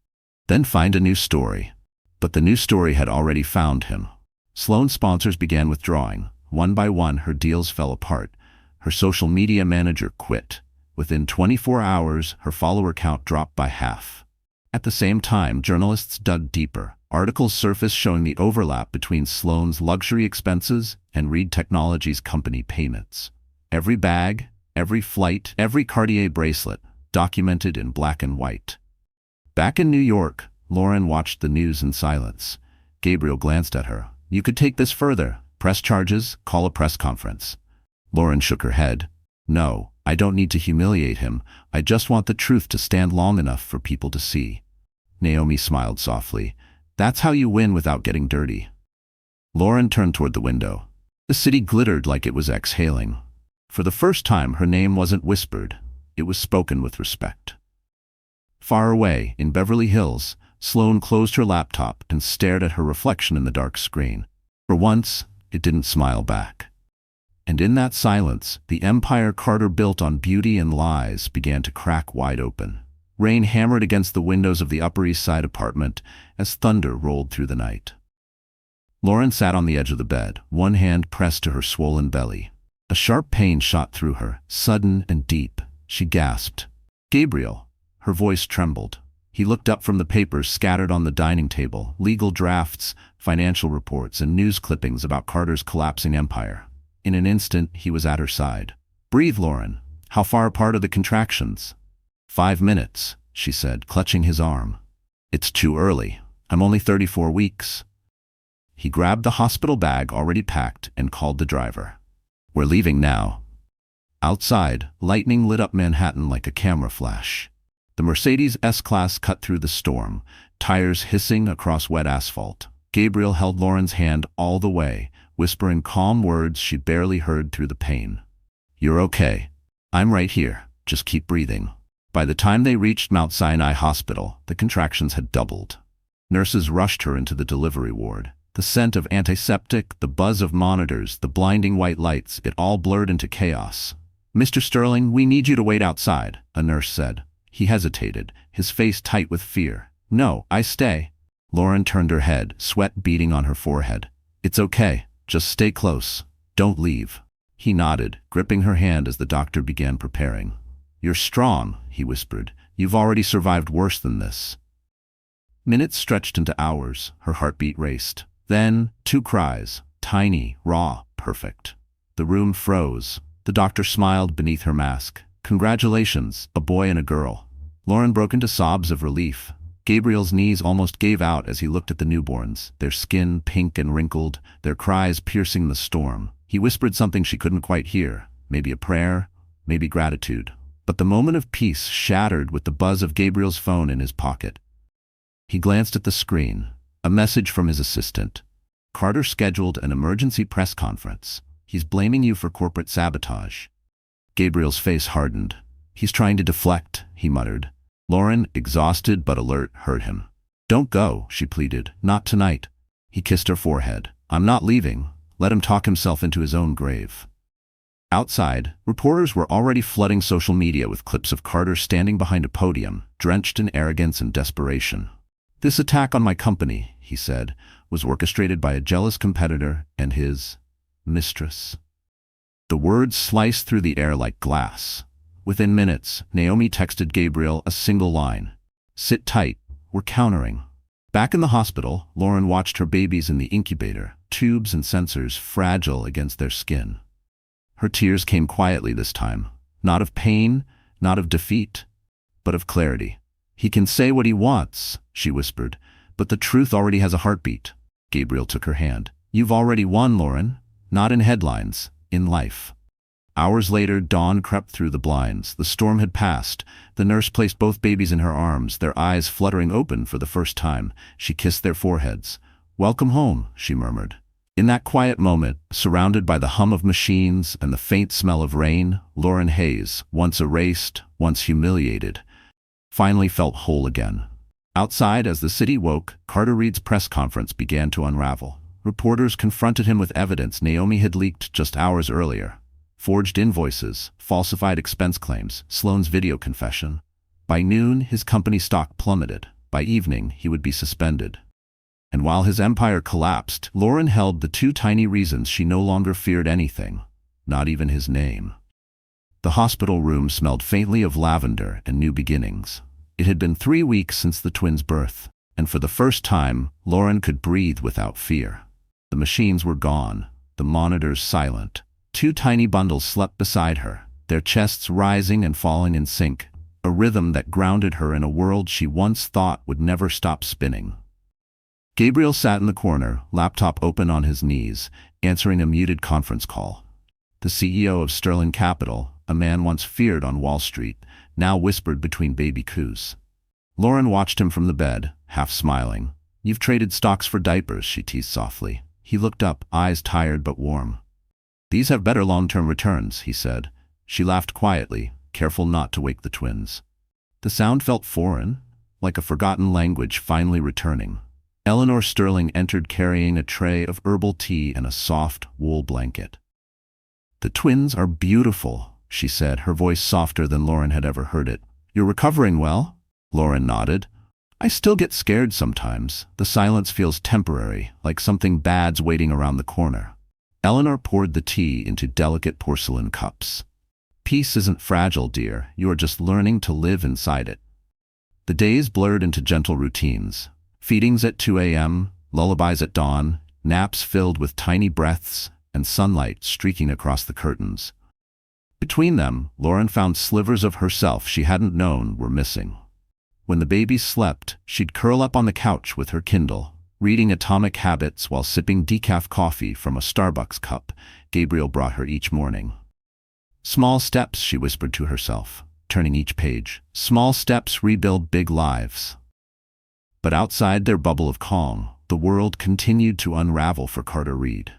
Speaker 1: "Then find a new story." But the new story had already found him. Sloane's sponsors began withdrawing. One by one, her deals fell apart. Her social media manager quit. Within 24 hours, her follower count dropped by half. At the same time, journalists dug deeper. Articles surfaced showing the overlap between Sloane's luxury expenses and Reed Technologies' company payments. Every bag, every flight, every Cartier bracelet, documented in black and white. Back in New York, Lauren watched the news in silence. Gabriel glanced at her. You could take this further. Press charges, call a press conference. Lauren shook her head. No, I don't need to humiliate him. I just want the truth to stand long enough for people to see. Naomi smiled softly. That's how you win without getting dirty. Lauren turned toward the window. The city glittered like it was exhaling. For the first time, her name wasn't whispered. It was spoken with respect. Far away, in Beverly Hills, Sloane closed her laptop and stared at her reflection in the dark screen. For once, it didn't smile back. And in that silence, the empire Carter built on beauty and lies began to crack wide open. Rain hammered against the windows of the Upper East Side apartment as thunder rolled through the night. Lauren sat on the edge of the bed, one hand pressed to her swollen belly. A sharp pain shot through her, sudden and deep. She gasped. Gabriel. Her voice trembled. He looked up from the papers scattered on the dining table, legal drafts, financial reports, and news clippings about Carter's collapsing empire. In an instant, he was at her side. Breathe, Lauren. How far apart are the contractions? 5 minutes, she said, clutching his arm. It's too early. I'm only 34 weeks. He grabbed the hospital bag already packed and called the driver. We're leaving now. Outside, lightning lit up Manhattan like a camera flash. The Mercedes S-Class cut through the storm, tires hissing across wet asphalt. Gabriel held Lauren's hand all the way, whispering calm words she barely heard through the pain. You're okay. I'm right here. Just keep breathing. By the time they reached Mount Sinai Hospital, the contractions had doubled. Nurses rushed her into the delivery ward. The scent of antiseptic, the buzz of monitors, the blinding white lights, it all blurred into chaos. Mr. Sterling, we need you to wait outside, a nurse said. He hesitated, his face tight with fear. No, I stay. Lauren turned her head, sweat beading on her forehead. It's okay. Just stay close. Don't leave. He nodded, gripping her hand as the doctor began preparing. You're strong, he whispered. You've already survived worse than this. Minutes stretched into hours. Her heartbeat raced. Then, 2 cries. Tiny, raw, perfect. The room froze. The doctor smiled beneath her mask. Congratulations, a boy and a girl. Lauren broke into sobs of relief. Gabriel's knees almost gave out as he looked at the newborns, their skin pink and wrinkled, their cries piercing the storm. He whispered something she couldn't quite hear, maybe a prayer, maybe gratitude. But the moment of peace shattered with the buzz of Gabriel's phone in his pocket. He glanced at the screen. A message from his assistant. Carter scheduled an emergency press conference. He's blaming you for corporate sabotage. Gabriel's face hardened. He's trying to deflect, he muttered. Lauren, exhausted but alert, heard him. Don't go, she pleaded. Not tonight. He kissed her forehead. I'm not leaving. Let him talk himself into his own grave. Outside, reporters were already flooding social media with clips of Carter standing behind a podium, drenched in arrogance and desperation. This attack on my company, he said, was orchestrated by a jealous competitor and his mistress. The words sliced through the air like glass. Within minutes, Naomi texted Gabriel a single line. Sit tight, we're countering. Back in the hospital, Lauren watched her babies in the incubator, tubes and sensors fragile against their skin. Her tears came quietly this time, not of pain, not of defeat, but of clarity. He can say what he wants, she whispered, but the truth already has a heartbeat. Gabriel took her hand. You've already won, Lauren. Not in headlines, in life. Hours later, dawn crept through the blinds. The storm had passed. The nurse placed both babies in her arms, their eyes fluttering open for the first time. She kissed their foreheads. Welcome home, she murmured. In that quiet moment, surrounded by the hum of machines and the faint smell of rain, Lauren Hayes, once erased, once humiliated, finally felt whole again. Outside, as the city woke, Carter Reed's press conference began to unravel. Reporters confronted him with evidence Naomi had leaked just hours earlier. Forged invoices, falsified expense claims, Sloane's video confession. By noon, his company stock plummeted. By evening, he would be suspended. And while his empire collapsed, Lauren held the 2 tiny reasons she no longer feared anything, not even his name. The hospital room smelled faintly of lavender and new beginnings. It had been 3 weeks since the twins' birth, and for the first time, Lauren could breathe without fear. The machines were gone, the monitors silent. 2 tiny bundles slept beside her, their chests rising and falling in sync. a rhythm that grounded her in a world she once thought would never stop spinning. Gabriel sat in the corner, laptop open on his knees, answering a muted conference call. The CEO of Sterling Capital, a man once feared on Wall Street, now whispered between baby coos. Lauren watched him from the bed, half smiling. "You've traded stocks for diapers," she teased softly. He looked up, eyes tired but warm. "These have better long-term returns," he said. She laughed quietly, careful not to wake the twins. The sound felt foreign, like a forgotten language finally returning. Eleanor Sterling entered carrying a tray of herbal tea and a soft wool blanket. "The twins are beautiful," she said, her voice softer than Lauren had ever heard it. "You're recovering well?" Lauren nodded. "I still get scared sometimes. The silence feels temporary, like something bad's waiting around the corner." Eleanor poured the tea into delicate porcelain cups. "Peace isn't fragile, dear. You are just learning to live inside it." The days blurred into gentle routines. Feedings at 2 a.m., lullabies at dawn, naps filled with tiny breaths, and sunlight streaking across the curtains. Between them, Lauren found slivers of herself she hadn't known were missing. When the babies slept, she'd curl up on the couch with her Kindle, reading Atomic Habits while sipping decaf coffee from a Starbucks cup Gabriel brought her each morning. "Small steps," she whispered to herself, turning each page. "Small steps rebuild big lives." But outside their bubble of calm, the world continued to unravel for Carter Reed.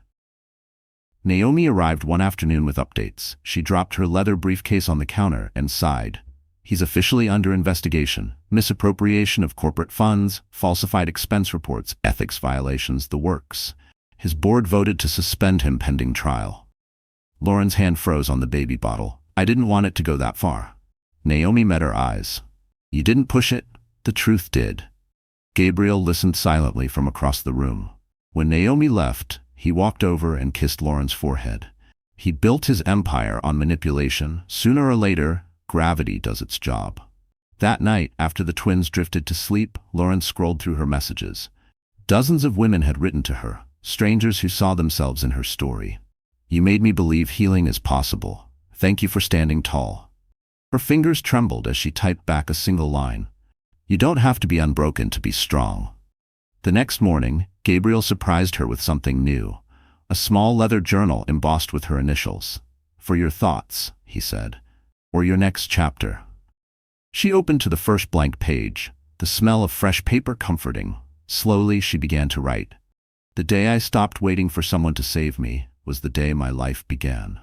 Speaker 1: Naomi arrived one afternoon with updates. She dropped her leather briefcase on the counter and sighed. "He's officially under investigation. Misappropriation of corporate funds, falsified expense reports, ethics violations, the works. His board voted to suspend him pending trial." Lauren's hand froze on the baby bottle. "I didn't want it to go that far." Naomi met her eyes. "You didn't push it. The truth did." Gabriel listened silently from across the room. When Naomi left, he walked over and kissed Lauren's forehead. He built his empire on manipulation. Sooner or later, gravity does its job. That night, after the twins drifted to sleep, Lauren scrolled through her messages. Dozens of women had written to her, strangers who saw themselves in her story. "You made me believe healing is possible. Thank you for standing tall." Her fingers trembled as she typed back a single line. "You don't have to be unbroken to be strong." The next morning, Gabriel surprised her with something new. A small leather journal embossed with her initials. "For your thoughts," he said. "Or your next chapter." She opened to the first blank page, the smell of fresh paper comforting. Slowly, she began to write. "The day I stopped waiting for someone to save me was the day my life began."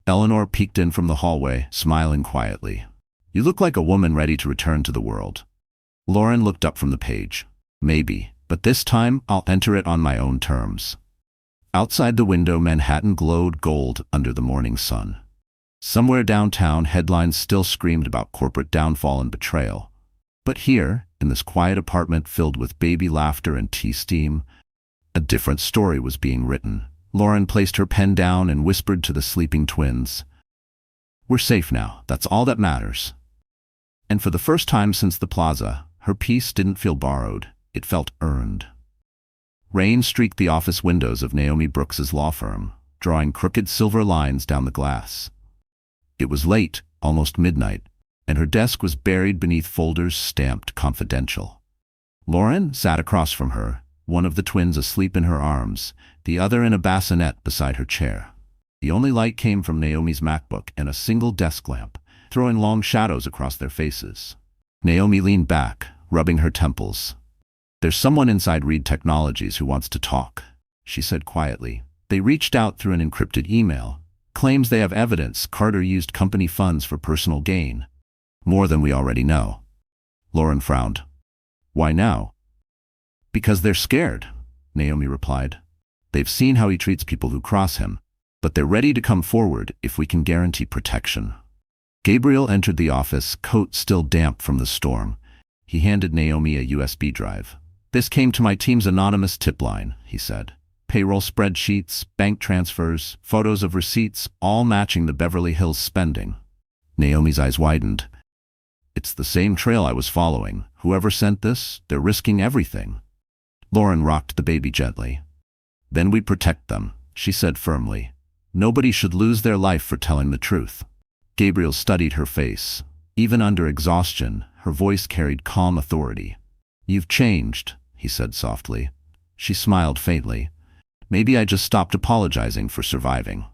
Speaker 1: Eleanor peeked in from the hallway, smiling quietly. "You look like a woman ready to return to the world." Lauren looked up from the page. "Maybe, but this time I'll enter it on my own terms." Outside the window, Manhattan glowed gold under the morning sun. Somewhere downtown, headlines still screamed about corporate downfall and betrayal. But here, in this quiet apartment filled with baby laughter and tea steam, a different story was being written. Lauren placed her pen down and whispered to the sleeping twins, "We're safe now. That's all that matters." And for the first time since the plaza, her peace didn't feel borrowed. It felt earned. Rain streaked the office windows of Naomi Brooks's law firm, drawing crooked silver lines down the glass. It was late, almost midnight, and her desk was buried beneath folders stamped confidential. Lauren sat across from her, one of the twins asleep in her arms, the other in a bassinet beside her chair. The only light came from Naomi's MacBook and a single desk lamp, throwing long shadows across their faces. Naomi leaned back, rubbing her temples. "There's someone inside Reed Technologies who wants to talk," she said quietly. "They reached out through an encrypted email. Claims they have evidence Carter used company funds for personal gain. More than we already know." Lauren frowned. "Why now?" "Because they're scared," Naomi replied. "They've seen how he treats people who cross him, but they're ready to come forward if we can guarantee protection." Gabriel entered the office, coat still damp from the storm. He handed Naomi a USB drive. "This came to my team's anonymous tip line," he said. "Payroll spreadsheets, bank transfers, photos of receipts, all matching the Beverly Hills spending." Naomi's eyes widened. "It's the same trail I was following. Whoever sent this, they're risking everything." Lauren rocked the baby gently. "Then we protect them," she said firmly. "Nobody should lose their life for telling the truth." Gabriel studied her face. Even under exhaustion, her voice carried calm authority. "You've changed," he said softly. She smiled faintly. "Maybe I just stopped apologizing for surviving."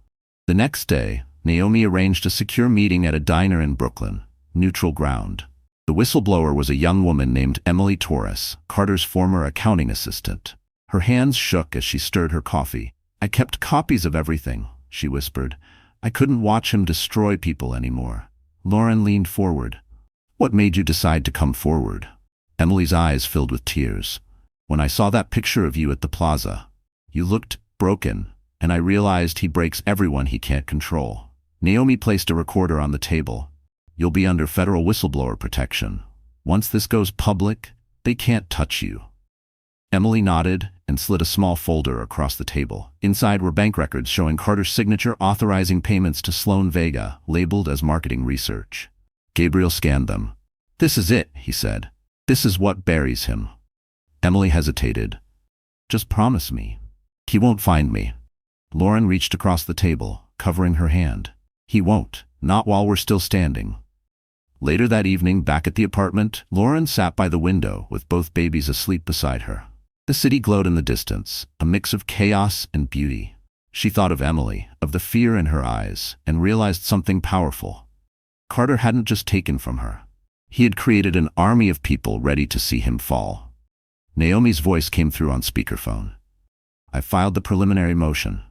Speaker 1: The next day, Naomi arranged a secure meeting at a diner in Brooklyn, neutral ground. The whistleblower was a young woman named Emily Torres, Carter's former accounting assistant. Her hands shook as she stirred her coffee. "I kept copies of everything," she whispered. "I couldn't watch him destroy people anymore." Lauren leaned forward. "What made you decide to come forward?" Emily's eyes filled with tears. "When I saw that picture of you at the plaza, you looked broken, and I realized he breaks everyone he can't control." Naomi placed a recorder on the table. "You'll be under federal whistleblower protection. Once this goes public, they can't touch you." Emily nodded and slid a small folder across the table. Inside were bank records showing Carter's signature authorizing payments to Sloan Vega, labeled as marketing research. Gabriel scanned them. "This is it," he said. "This is what buries him." Emily hesitated. "Just promise me. He won't find me." Lauren reached across the table, covering her hand. "He won't, not while we're still standing." Later that evening, back at the apartment, Lauren sat by the window with both babies asleep beside her. The city glowed in the distance, a mix of chaos and beauty. She thought of Emily, of the fear in her eyes, and realized something powerful. Carter hadn't just taken from her. He had created an army of people ready to see him fall. Naomi's voice came through on speakerphone. "I filed the preliminary motion.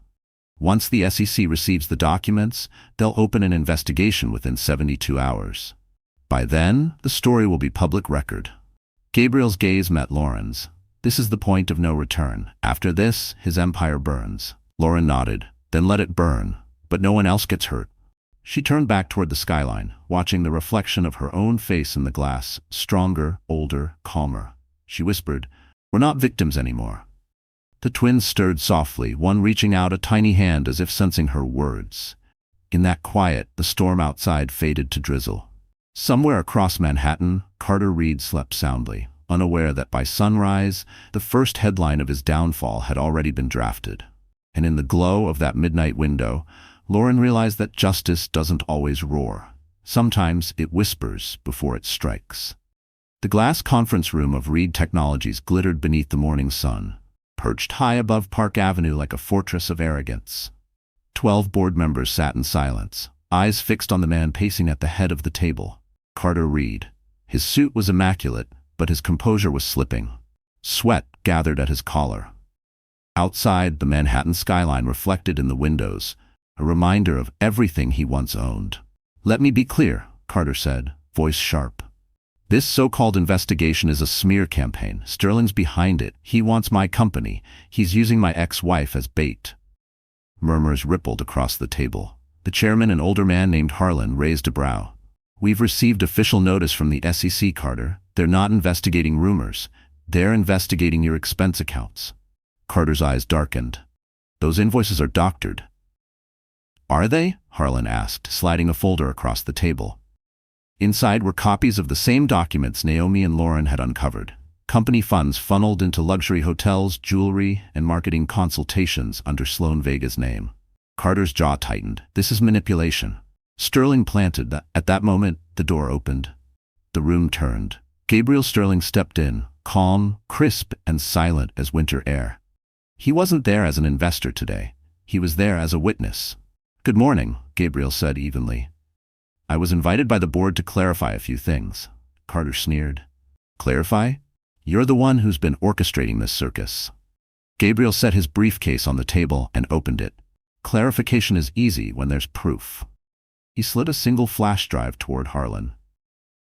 Speaker 1: Once the SEC receives the documents, they'll open an investigation within 72 hours. By then, the story will be public record." Gabriel's gaze met Lauren's. "This is the point of no return. After this, his empire burns." Lauren nodded. "Then let it burn, but no one else gets hurt." She turned back toward the skyline, watching the reflection of her own face in the glass, stronger, older, calmer. She whispered, "We're not victims anymore." The twins stirred softly, one reaching out a tiny hand as if sensing her words. In that quiet, the storm outside faded to drizzle. Somewhere across Manhattan, Carter Reed slept soundly, unaware that by sunrise, the first headline of his downfall had already been drafted. And in the glow of that midnight window, Lauren realized that justice doesn't always roar. Sometimes it whispers before it strikes. The glass conference room of Reed Technologies glittered beneath the morning sun, perched high above Park Avenue like a fortress of arrogance. 12 board members sat in silence, eyes fixed on the man pacing at the head of the table. Carter Reed. His suit was immaculate, but his composure was slipping. Sweat gathered at his collar. Outside, the Manhattan skyline reflected in the windows, a reminder of everything he once owned. "Let me be clear," Carter said, voice sharp. "This so-called investigation is a smear campaign. Sterling's behind it. He wants my company. He's using my ex-wife as bait." Murmurs rippled across the table. The chairman, an older man named Harlan, raised a brow. "We've received official notice from the SEC, Carter. They're not investigating rumors. They're investigating your expense accounts." Carter's eyes darkened. "Those invoices are doctored." "Are they?" Harlan asked, sliding a folder across the table. Inside were copies of the same documents Naomi and Lauren had uncovered. Company funds funneled into luxury hotels, jewelry, and marketing consultations under Sloan Vega's name. Carter's jaw tightened. "This is manipulation." Sterling planted that. At that moment, the door opened. The room turned. Gabriel Sterling stepped in, calm, crisp, and silent as winter air. He wasn't there as an investor today. He was there as a witness. "Good morning," Gabriel said evenly. "I was invited by the board to clarify a few things." Carter sneered. "Clarify? You're the one who's been orchestrating this circus." Gabriel set his briefcase on the table and opened it. "Clarification is easy when there's proof." He slid a single flash drive toward Harlan.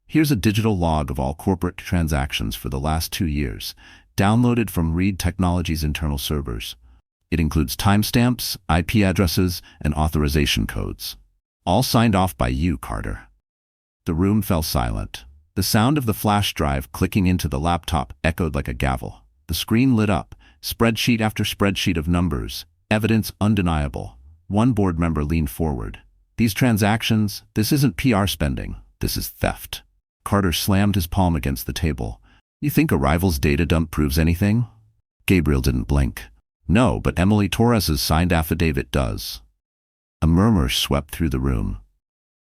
Speaker 1: "Here's a digital log of all corporate transactions for the last 2 years, downloaded from Reed Technologies' internal servers. It includes timestamps, IP addresses, and authorization codes. All signed off by you, Carter." The room fell silent. The sound of the flash drive clicking into the laptop echoed like a gavel. The screen lit up, spreadsheet after spreadsheet of numbers, evidence undeniable. One board member leaned forward. "These transactions, this isn't PR spending, this is theft." Carter slammed his palm against the table. "You think a rival's data dump proves anything?" Gabriel didn't blink. "No, but Emily Torres's signed affidavit does." A murmur swept through the room.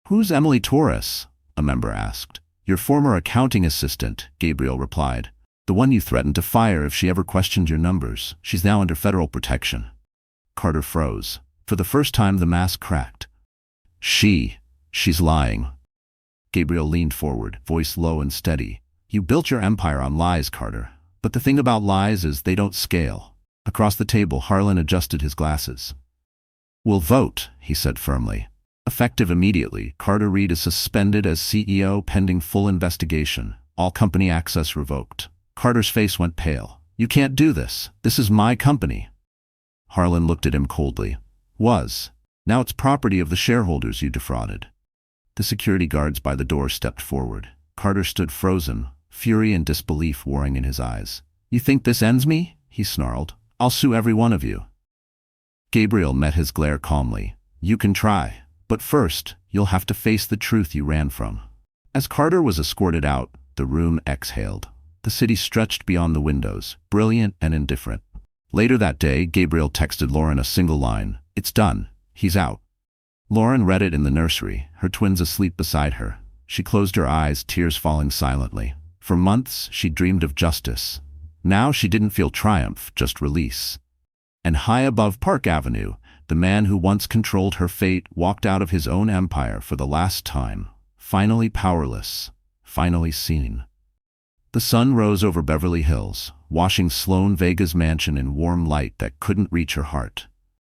Speaker 1: "Who's Emily Torres?" a member asked. Your former accounting assistant, Gabriel replied. The one you threatened to fire if she ever questioned your numbers. She's now under federal protection. Carter froze. For the first time the mask cracked. She's lying. Gabriel leaned forward, voice low and steady. You built your empire on lies, Carter. But the thing about lies is they don't scale. Across the table, Harlan adjusted his glasses. We'll vote, he said firmly. Effective immediately, Carter Reed is suspended as CEO pending full investigation. All company access revoked. Carter's face went pale. You can't do this. This is my company. Harlan looked at him coldly. Was. Now it's property of the shareholders you defrauded. The security guards by the door stepped forward. Carter stood frozen, fury and disbelief warring in his eyes. You think this ends me? He snarled. I'll sue every one of you. Gabriel met his glare calmly. You can try, but first, you'll have to face the truth you ran from. As Carter was escorted out, the room exhaled. The city stretched beyond the windows, brilliant and indifferent. Later that day, Gabriel texted Lauren a single line. It's done. He's out. Lauren read it in the nursery, her twins asleep beside her. She closed her eyes, tears falling silently. For months, she dreamed of justice. Now she didn't feel triumph, just release. And high above Park Avenue, the man who once controlled her fate walked out of his own empire for the last time, finally powerless, finally seen. The sun rose over Beverly Hills, washing Sloan Vega's mansion in warm light that couldn't reach her heart.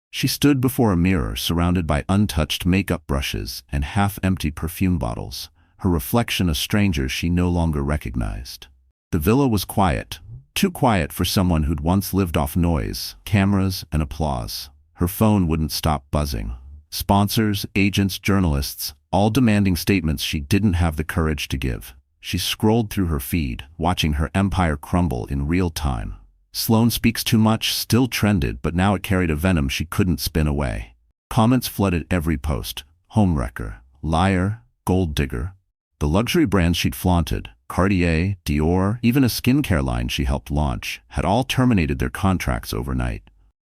Speaker 1: She stood before a mirror surrounded by untouched makeup brushes and half-empty perfume bottles, her reflection a stranger she no longer recognized. The villa was quiet, too quiet for someone who'd once lived off noise, cameras, and applause. Her phone wouldn't stop buzzing. Sponsors, agents, journalists, all demanding statements she didn't have the courage to give. She scrolled through her feed, watching her empire crumble in real time. Sloan speaks too much still trended, but now it carried a venom she couldn't spin away. Comments flooded every post. Homewrecker, liar, gold digger. The luxury brands she'd flaunted, Cartier, Dior, even a skincare line she helped launch, had all terminated their contracts overnight.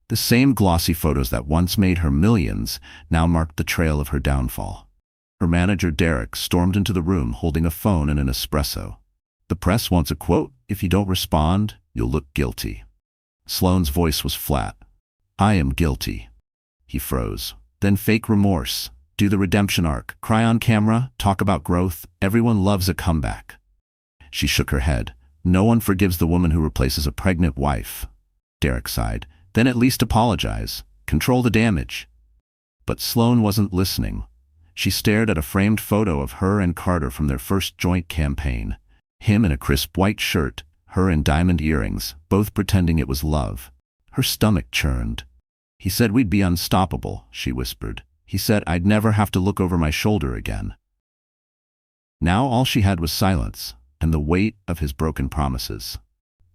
Speaker 1: The same glossy photos that once made her millions now marked the trail of her downfall. Her manager, Derek, stormed into the room holding a phone and an espresso. The press wants a quote. If you don't respond, you'll look guilty. Sloan's voice was flat. I am guilty. He froze. Then fake remorse. Do the redemption arc. Cry on camera. Talk about growth. Everyone loves a comeback. She shook her head. No one forgives the woman who replaces a pregnant wife. Derek sighed. Then at least apologize. Control the damage. But Sloan wasn't listening. She stared at a framed photo of her and Carter from their first joint campaign. Him in a crisp white shirt, her in diamond earrings, both pretending it was love. Her stomach churned. He said we'd be unstoppable, she whispered. He said I'd never have to look over my shoulder again. Now all she had was silence, and the weight of his broken promises.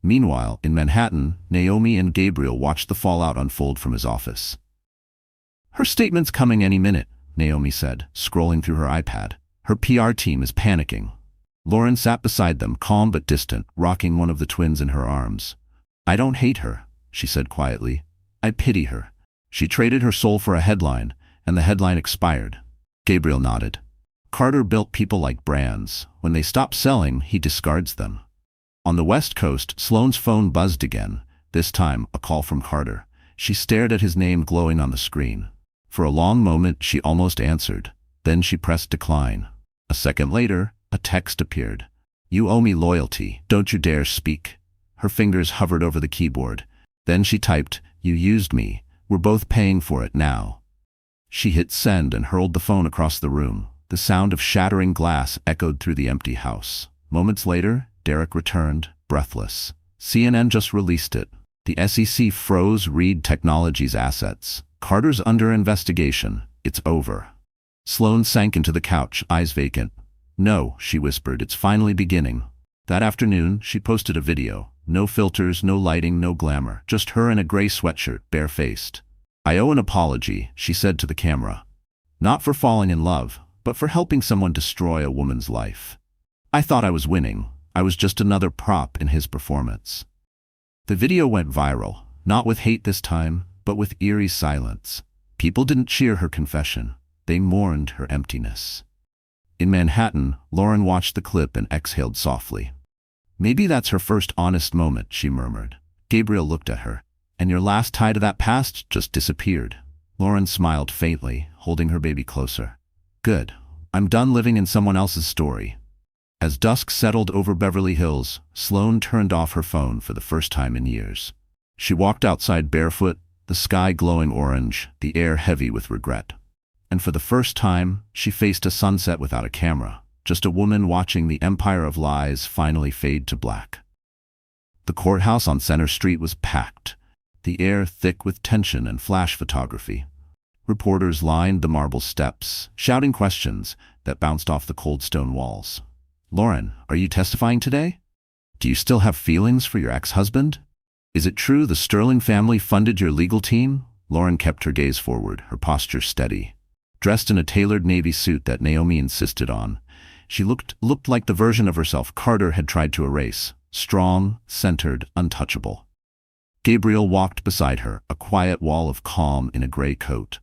Speaker 1: Meanwhile, in Manhattan, Naomi and Gabriel watched the fallout unfold from his office. Her statement's coming any minute, Naomi said, scrolling through her iPad. Her PR team is panicking. Lauren sat beside them, calm but distant, rocking one of the twins in her arms. I don't hate her, she said quietly. I pity her. She traded her soul for a headline, and the headline expired. Gabriel nodded. Carter built people like brands. When they stop selling, he discards them. On the West Coast, Sloan's phone buzzed again, this time a call from Carter. She stared at his name glowing on the screen. For a long moment, she almost answered. Then she pressed decline. A second later, a text appeared. You owe me loyalty. Don't you dare speak. Her fingers hovered over the keyboard. Then she typed, you used me. We're both paying for it now. She hit send and hurled the phone across the room. The sound of shattering glass echoed through the empty house. Moments later, Derek returned, breathless. CNN just released it. The SEC froze Reed Technologies' assets. Carter's under investigation. It's over. Sloan sank into the couch, eyes vacant. No, she whispered, it's finally beginning. That afternoon, she posted a video. No filters, no lighting, no glamour. Just her in a gray sweatshirt, bare-faced. I owe an apology, she said to the camera. Not for falling in love, but for helping someone destroy a woman's life. I thought I was winning. I was just another prop in his performance. The video went viral, not with hate this time, but with eerie silence. People didn't cheer her confession. They mourned her emptiness. In Manhattan, Lauren watched the clip and exhaled softly. Maybe that's her first honest moment, she murmured. Gabriel looked at her. And your last tie to that past just disappeared. Lauren smiled faintly, holding her baby closer. Good. I'm done living in someone else's story. As dusk settled over Beverly Hills, Sloane turned off her phone for the first time in years. She walked outside barefoot, the sky glowing orange, the air heavy with regret. And for the first time, she faced a sunset without a camera, just a woman watching the empire of lies finally fade to black. The courthouse on Center Street was packed, the air thick with tension and flash photography. Reporters lined the marble steps, shouting questions that bounced off the cold stone walls. Lauren, are you testifying today? Do you still have feelings for your ex-husband? Is it true the Sterling family funded your legal team? Lauren kept her gaze forward, her posture steady. Dressed in a tailored navy suit that Naomi insisted on, she looked like the version of herself Carter had tried to erase. Strong, centered, untouchable. Gabriel walked beside her, a quiet wall of calm in a gray coat.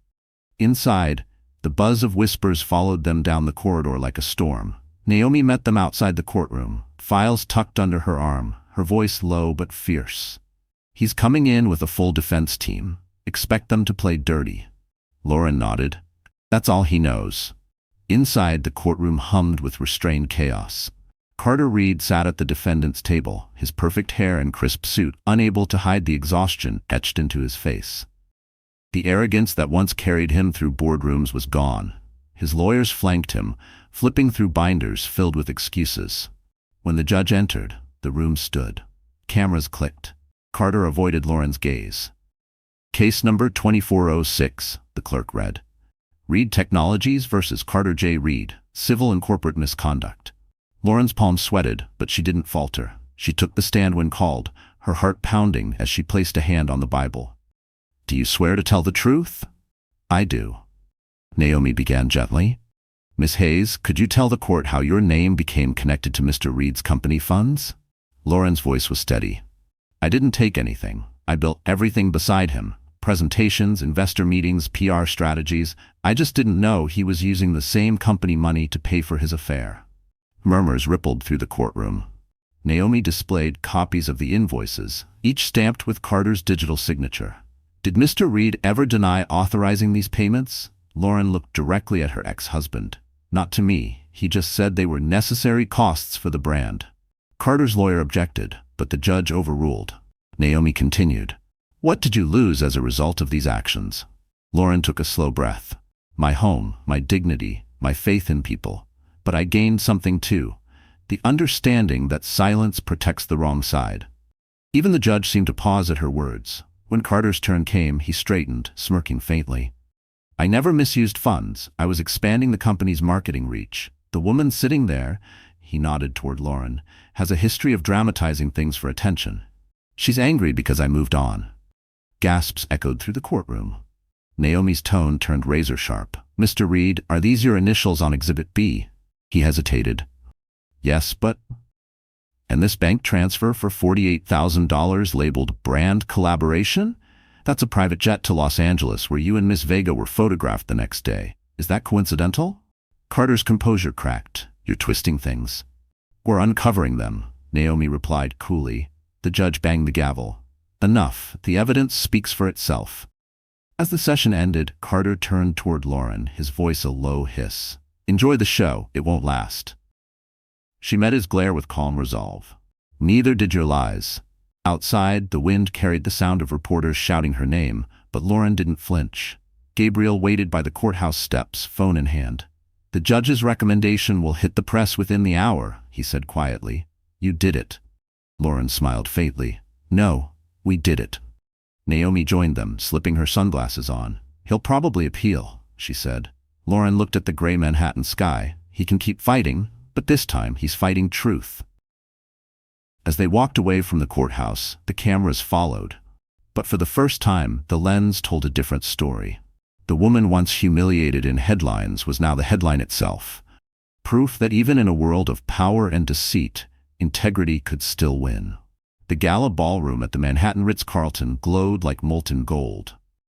Speaker 1: Inside, the buzz of whispers followed them down the corridor like a storm. Naomi met them outside the courtroom, files tucked under her arm, her voice low but fierce. He's coming in with a full defense team. Expect them to play dirty. Lauren nodded. That's all he knows. Inside, the courtroom hummed with restrained chaos. Carter Reed sat at the defendant's table, his perfect hair and crisp suit unable to hide the exhaustion etched into his face. The arrogance that once carried him through boardrooms was gone. His lawyers flanked him, flipping through binders filled with excuses. When the judge entered, the room stood. Cameras clicked. Carter avoided Lauren's gaze. Case number 2406, the clerk read. Reed Technologies versus Carter J. Reed, civil and corporate misconduct. Lauren's palms sweated, but she didn't falter. She took the stand when called, her heart pounding as she placed a hand on the Bible. Do you swear to tell the truth? I do. Naomi began gently. Miss Hayes, could you tell the court how your name became connected to Mr. Reed's company funds? Lauren's voice was steady. I didn't take anything. I built everything beside him. Presentations, investor meetings, PR strategies. I just didn't know he was using the same company money to pay for his affair. Murmurs rippled through the courtroom. Naomi displayed copies of the invoices, each stamped with Carter's digital signature. Did Mr. Reed ever deny authorizing these payments? Lauren looked directly at her ex-husband. Not to me. He just said they were necessary costs for the brand. Carter's lawyer objected, but the judge overruled. Naomi continued. What did you lose as a result of these actions? Lauren took a slow breath. My home, my dignity, my faith in people. But I gained something too. The understanding that silence protects the wrong side. Even the judge seemed to pause at her words. When Carter's turn came, he straightened, smirking faintly. I never misused funds. I was expanding the company's marketing reach. The woman sitting there, he nodded toward Lauren, has a history of dramatizing things for attention. She's angry because I moved on. Gasps echoed through the courtroom. Naomi's tone turned razor sharp. Mr. Reed, are these your initials on Exhibit B? He hesitated. Yes, but... And this bank transfer for $48,000 labeled brand collaboration? That's a private jet to Los Angeles where you and Miss Vega were photographed the next day. Is that coincidental? Carter's composure cracked. You're twisting things. We're uncovering them, Naomi replied coolly. The judge banged the gavel. Enough. The evidence speaks for itself. As the session ended, Carter turned toward Lauren, his voice a low hiss. Enjoy the show. It won't last. She met his glare with calm resolve. Neither did your lies. Outside, the wind carried the sound of reporters shouting her name, but Lauren didn't flinch. Gabriel waited by the courthouse steps, phone in hand. The judge's recommendation will hit the press within the hour, he said quietly. You did it. Lauren smiled faintly. No, we did it. Naomi joined them, slipping her sunglasses on. He'll probably appeal, she said. Lauren looked at the gray Manhattan sky. He can keep fighting, but this time he's fighting truth. As they walked away from the courthouse, the cameras followed. But for the first time, the lens told a different story. The woman once humiliated in headlines was now the headline itself. Proof that even in a world of power and deceit, integrity could still win. The gala ballroom at the Manhattan Ritz-Carlton glowed like molten gold.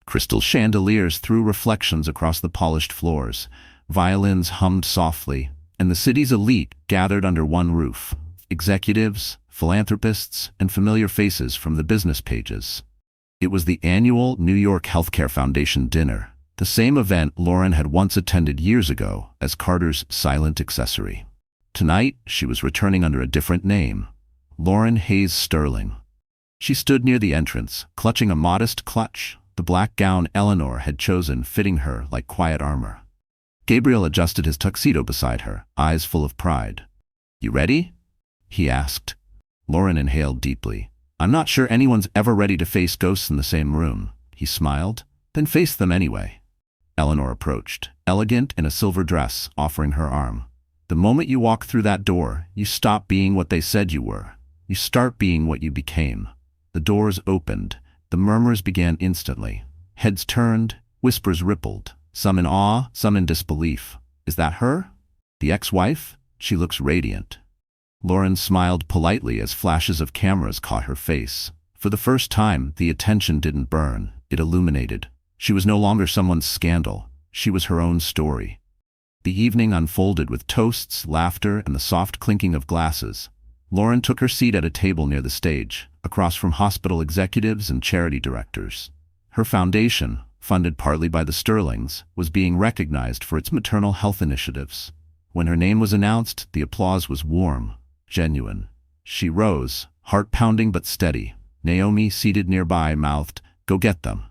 Speaker 1: Crystal chandeliers threw reflections across the polished floors. Violins hummed softly. and the city's elite gathered under one roof. Executives, philanthropists, and familiar faces from the business pages. It was the annual New York Healthcare Foundation dinner, the same event Lauren had once attended years ago as Carter's silent accessory. Tonight, she was returning under a different name, Lauren Hayes Sterling. She stood near the entrance, clutching a modest clutch, the black gown Eleanor had chosen fitting her like quiet armor. Gabriel adjusted his tuxedo beside her, eyes full of pride. "You ready?" he asked. Lauren inhaled deeply. "I'm not sure anyone's ever ready to face ghosts in the same room," he smiled. "Then face them anyway." Eleanor approached, elegant in a silver dress, offering her arm. "The moment you walk through that door, you stop being what they said you were. You start being what you became." The doors opened. The murmurs began instantly. Heads turned, whispers rippled, some in awe, some in disbelief. "Is that her? The ex-wife? She looks radiant." Lauren smiled politely as flashes of cameras caught her face. For the first time, the attention didn't burn, it illuminated. She was no longer someone's scandal. She was her own story. The evening unfolded with toasts, laughter, and the soft clinking of glasses. Lauren took her seat at a table near the stage, across from hospital executives and charity directors. Her foundation, funded partly by the Sterlings, was being recognized for its maternal health initiatives. When her name was announced, the applause was warm, genuine. She rose, heart pounding but steady. Naomi, seated nearby, mouthed, "Go get them."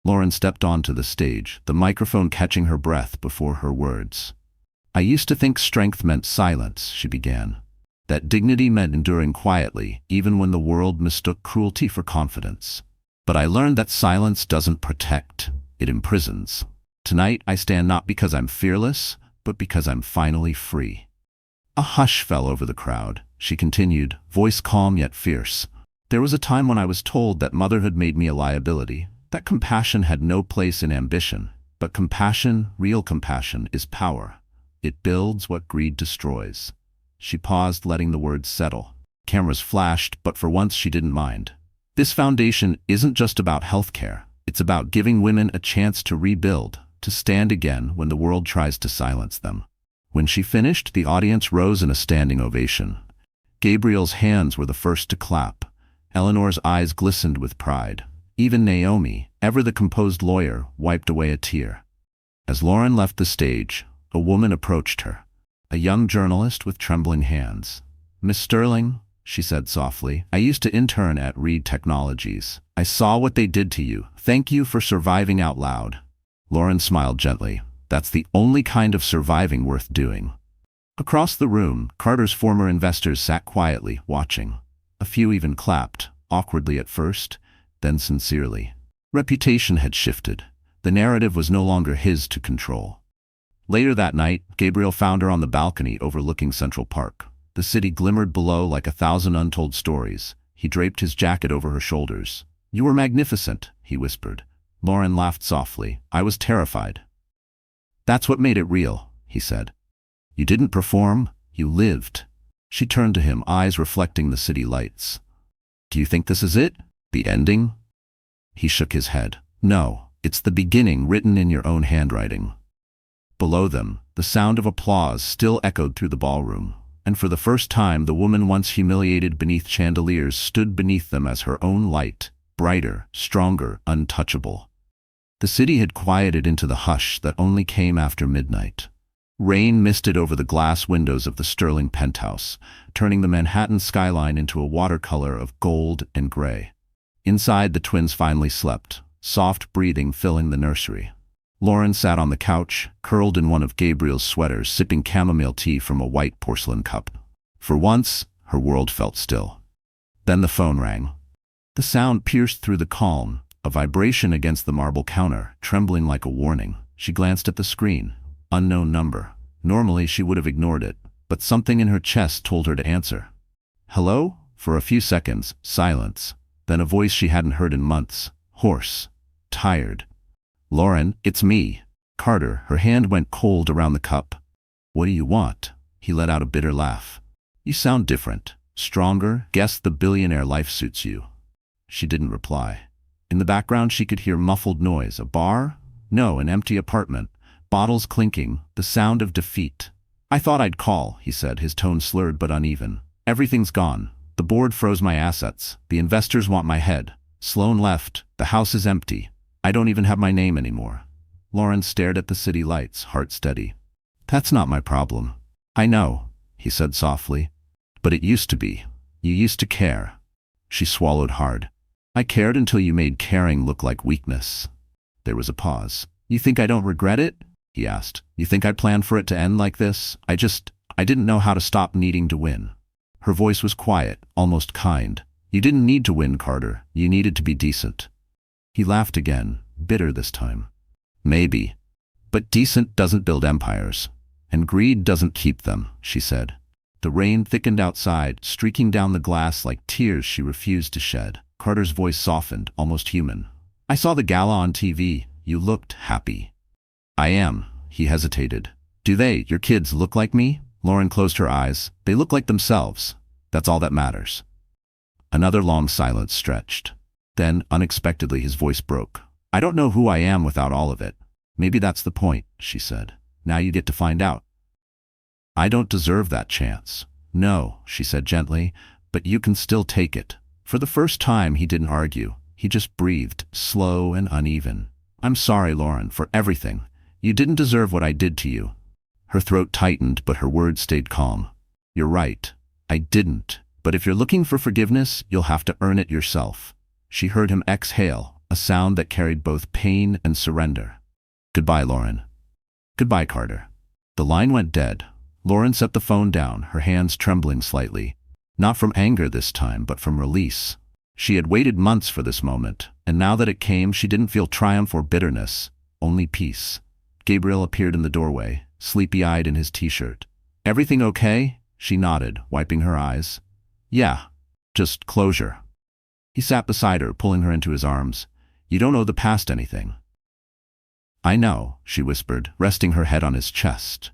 Speaker 1: Lauren stepped onto the stage, the microphone catching her breath before her words. "I used to think strength meant silence," she began. "That dignity meant enduring quietly, even when the world mistook cruelty for confidence. But I learned that silence doesn't protect, it imprisons. Tonight I stand not because I'm fearless, but because I'm finally free." A hush fell over the crowd. She continued, voice calm yet fierce. "There was a time when I was told that motherhood made me a liability, that compassion had no place in ambition. But compassion, real compassion, is power. It builds what greed destroys." She paused, letting the words settle. Cameras flashed, but for once she didn't mind. "This foundation isn't just about healthcare. It's about giving women a chance to rebuild, to stand again when the world tries to silence them." When she finished, the audience rose in a standing ovation. Gabriel's hands were the first to clap. Eleanor's eyes glistened with pride. Even Naomi, ever the composed lawyer, wiped away a tear. As Lauren left the stage, a woman approached her. A young journalist with trembling hands. "Miss Sterling," she said softly, "I used to intern at Reed Technologies. I saw what they did to you. Thank you for surviving out loud." Lauren smiled gently. "That's the only kind of surviving worth doing." Across the room, Carter's former investors sat quietly, watching. A few even clapped, awkwardly at first, then sincerely. Reputation had shifted. The narrative was no longer his to control. Later that night, Gabriel found her on the balcony overlooking Central Park. The city glimmered below like 1,000 untold stories. He draped his jacket over her shoulders. "You were magnificent," he whispered. Lauren laughed softly. "I was terrified." "That's what made it real," he said. "You didn't perform, you lived." She turned to him, eyes reflecting the city lights. "Do you think this is it? The ending?" He shook his head. "No, it's the beginning written in your own handwriting." Below them, the sound of applause still echoed through the ballroom, and for the first time the woman once humiliated beneath chandeliers stood beneath them as her own light, brighter, stronger, untouchable. The city had quieted into the hush that only came after midnight. Rain misted over the glass windows of the Sterling penthouse, turning the Manhattan skyline into a watercolor of gold and gray. Inside, the twins finally slept, soft breathing filling the nursery. Lauren sat on the couch, curled in one of Gabriel's sweaters, sipping chamomile tea from a white porcelain cup. For once, her world felt still. Then the phone rang. The sound pierced through the calm, a vibration against the marble counter, trembling like a warning. She glanced at the screen. Unknown number. Normally she would have ignored it, but something in her chest told her to answer. "Hello?" For a few seconds, silence. Then a voice she hadn't heard in months, hoarse, tired. "Lauren, it's me." Carter, her hand went cold around the cup. "What do you want?" He let out a bitter laugh. "You sound different, stronger. Guess the billionaire life suits you." She didn't reply. In the background she could hear muffled noise. A bar? No, an empty apartment. Bottles clinking, the sound of defeat. I thought I'd call, he said, his tone slurred but uneven. Everything's gone. The board froze my assets. The investors want my head. Sloan left. The house is empty. I don't even have my name anymore. Lauren stared at the city lights, heart steady. That's not my problem. I know, he said softly. But it used to be. You used to care. She swallowed hard. I cared until you made caring look like weakness. There was a pause. You think I don't regret it? He asked. You think I planned for it to end like this? I didn't know how to stop needing to win. Her voice was quiet, almost kind. You didn't need to win, Carter. You needed to be decent. He laughed again, bitter this time. Maybe. But decent doesn't build empires. And greed doesn't keep them, she said. The rain thickened outside, streaking down the glass like tears she refused to shed. Carter's voice softened, almost human. I saw the gala on TV. You looked happy. I am, he hesitated. Do they, your kids, look like me? Lauren closed her eyes. They look like themselves. That's all that matters. Another long silence stretched. Then, unexpectedly, his voice broke. I don't know who I am without all of it. Maybe that's the point, she said. Now you get to find out. I don't deserve that chance. No, she said gently, but you can still take it. For the first time, he didn't argue. He just breathed, slow and uneven. I'm sorry, Lauren, for everything. You didn't deserve what I did to you. Her throat tightened, but her words stayed calm. You're right. I didn't. But if you're looking for forgiveness, you'll have to earn it yourself. She heard him exhale, a sound that carried both pain and surrender. Goodbye, Lauren. Goodbye, Carter. The line went dead. Lauren set the phone down, her hands trembling slightly. Not from anger this time, but from release. She had waited months for this moment, and now that it came, she didn't feel triumph or bitterness, only peace. Gabriel appeared in the doorway, sleepy-eyed in his t-shirt. Everything okay? She nodded, wiping her eyes. Yeah, just closure. He sat beside her, pulling her into his arms. You don't owe the past anything. I know, she whispered, resting her head on his chest.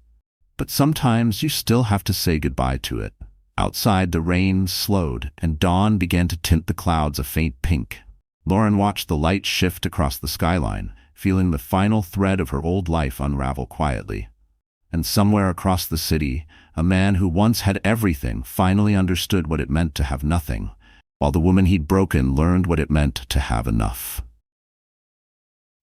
Speaker 1: But sometimes you still have to say goodbye to it. Outside, the rain slowed, and dawn began to tint the clouds a faint pink. Lauren watched the light shift across the skyline, feeling the final thread of her old life unravel quietly. And somewhere across the city, a man who once had everything finally understood what it meant to have nothing, while the woman he'd broken learned what it meant to have enough.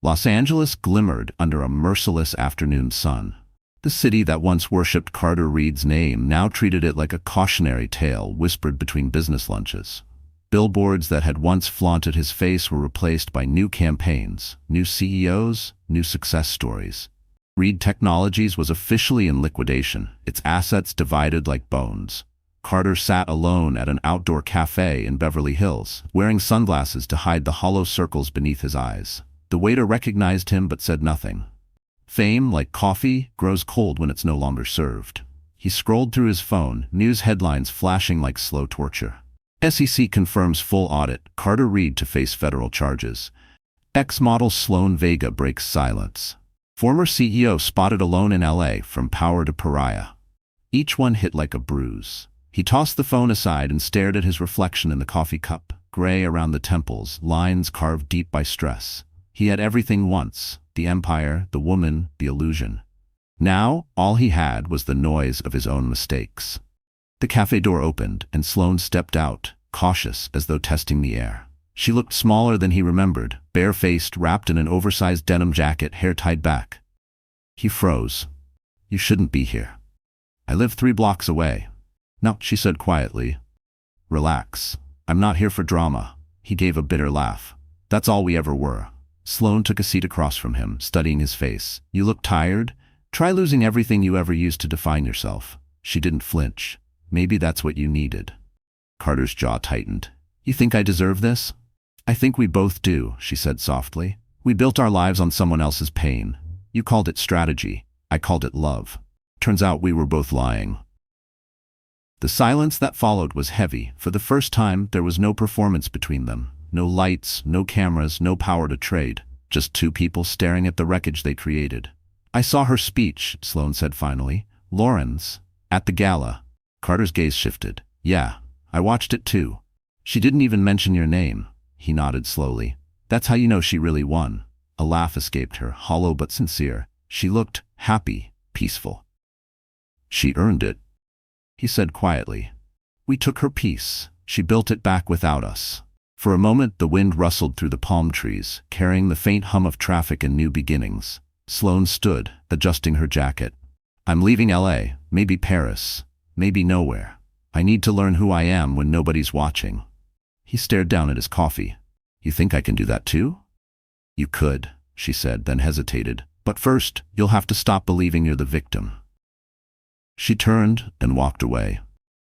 Speaker 1: Los Angeles glimmered under a merciless afternoon sun. The city that once worshipped Carter Reed's name now treated it like a cautionary tale whispered between business lunches. Billboards that had once flaunted his face were replaced by new campaigns, new CEOs, new success stories. Reed Technologies was officially in liquidation, its assets divided like bones. Carter sat alone at an outdoor cafe in Beverly Hills, wearing sunglasses to hide the hollow circles beneath his eyes. The waiter recognized him but said nothing. Fame, like coffee, grows cold when it's no longer served. He scrolled through his phone, news headlines flashing like slow torture. SEC confirms full audit, Carter Reed to face federal charges. Ex-model Sloan Vega breaks silence. Former CEO spotted alone in LA, from power to pariah. Each one hit like a bruise. He tossed the phone aside and stared at his reflection in the coffee cup, gray around the temples, lines carved deep by stress. He had everything once, the empire, the woman, the illusion. Now, all he had was the noise of his own mistakes. The cafe door opened, and Sloan stepped out, cautious as though testing the air. She looked smaller than he remembered, bare-faced, wrapped in an oversized denim jacket, hair tied back. He froze. You shouldn't be here. I live 3 blocks away. No, she said quietly. Relax. I'm not here for drama. He gave a bitter laugh. That's all we ever were. Sloan took a seat across from him, studying his face. You look tired? Try losing everything you ever used to define yourself. She didn't flinch. Maybe that's what you needed. Carter's jaw tightened. You think I deserve this? I think we both do, she said softly. We built our lives on someone else's pain. You called it strategy. I called it love. Turns out we were both lying. The silence that followed was heavy. For the first time, there was no performance between them. No lights, no cameras, no power to trade. Just 2 people staring at the wreckage they created. I saw her speech, Sloan said finally. Lauren's. At the gala. Carter's gaze shifted. Yeah, I watched it too. She didn't even mention your name. He nodded slowly. That's how you know she really won. A laugh escaped her, hollow but sincere. She looked happy, peaceful. She earned it, he said quietly. We took her peace. She built it back without us. For a moment, the wind rustled through the palm trees, carrying the faint hum of traffic and new beginnings. Sloane stood, adjusting her jacket. I'm leaving LA, maybe Paris, maybe nowhere. I need to learn who I am when nobody's watching. He stared down at his coffee. You think I can do that too? You could, she said, then hesitated. But first, you'll have to stop believing you're the victim. She turned and walked away.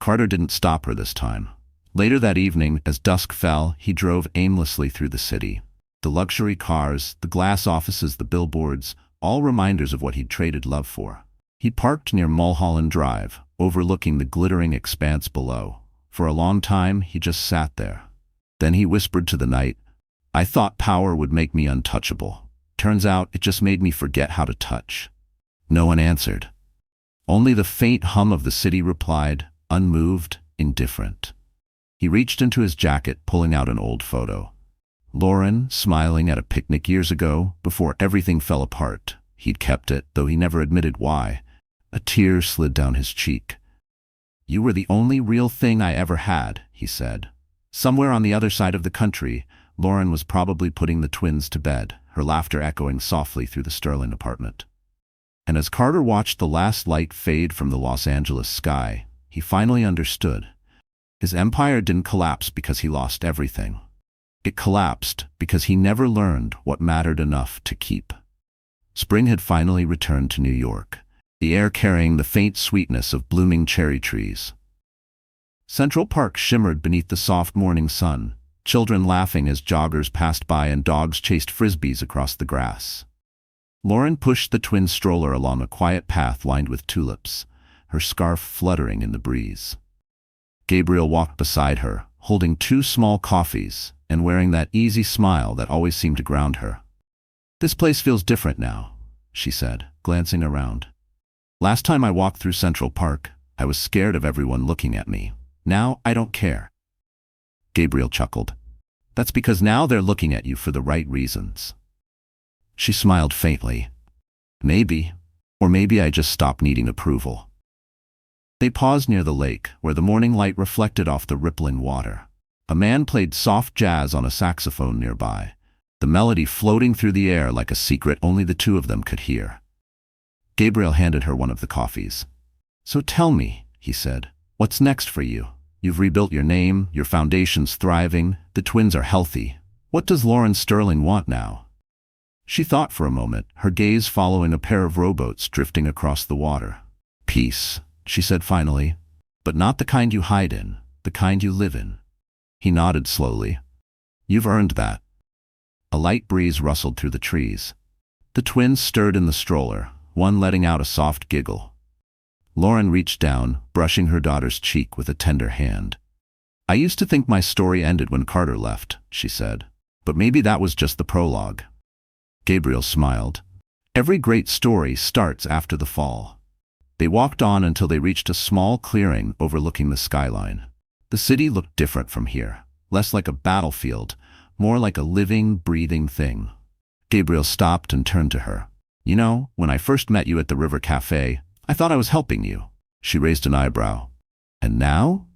Speaker 1: Carter didn't stop her this time. Later that evening, as dusk fell, he drove aimlessly through the city. The luxury cars, the glass offices, the billboards, all reminders of what he'd traded love for. He parked near Mulholland Drive, overlooking the glittering expanse below. For a long time, he just sat there. Then he whispered to the night, I thought power would make me untouchable. Turns out it just made me forget how to touch. No one answered. Only the faint hum of the city replied, unmoved, indifferent. He reached into his jacket, pulling out an old photo. Lauren, smiling at a picnic years ago, before everything fell apart. He'd kept it, though he never admitted why. A tear slid down his cheek. You were the only real thing I ever had, he said. Somewhere on the other side of the country, Lauren was probably putting the twins to bed, her laughter echoing softly through the Sterling apartment. And as Carter watched the last light fade from the Los Angeles sky, he finally understood. His empire didn't collapse because he lost everything. It collapsed because he never learned what mattered enough to keep. Spring had finally returned to New York, the air carrying the faint sweetness of blooming cherry trees. Central Park shimmered beneath the soft morning sun, children laughing as joggers passed by and dogs chased frisbees across the grass. Lauren pushed the twin stroller along a quiet path lined with tulips, her scarf fluttering in the breeze. Gabriel walked beside her, holding 2 small coffees and wearing that easy smile that always seemed to ground her. This place feels different now, she said, glancing around. Last time I walked through Central Park, I was scared of everyone looking at me. Now I don't care. Gabriel chuckled. That's because now they're looking at you for the right reasons. She smiled faintly. Maybe, or maybe I just stopped needing approval. They paused near the lake, where the morning light reflected off the rippling water. A man played soft jazz on a saxophone nearby, the melody floating through the air like a secret only the 2 of them could hear. Gabriel handed her one of the coffees. So tell me, he said, what's next for you? You've rebuilt your name, your foundation's thriving, the twins are healthy. What does Lauren Sterling want now? She thought for a moment, her gaze following a pair of rowboats drifting across the water. Peace, she said finally, but not the kind you hide in, the kind you live in. He nodded slowly. You've earned that. A light breeze rustled through the trees. The twins stirred in the stroller, one letting out a soft giggle. Lauren reached down, brushing her daughter's cheek with a tender hand. I used to think my story ended when Carter left, she said, but maybe that was just the prologue. Gabriel smiled. Every great story starts after the fall. They walked on until they reached a small clearing overlooking the skyline. The city looked different from here, less like a battlefield, more like a living, breathing thing. Gabriel stopped and turned to her. You know, when I first met you at the River Cafe, I thought I was helping you. She raised an eyebrow. And now?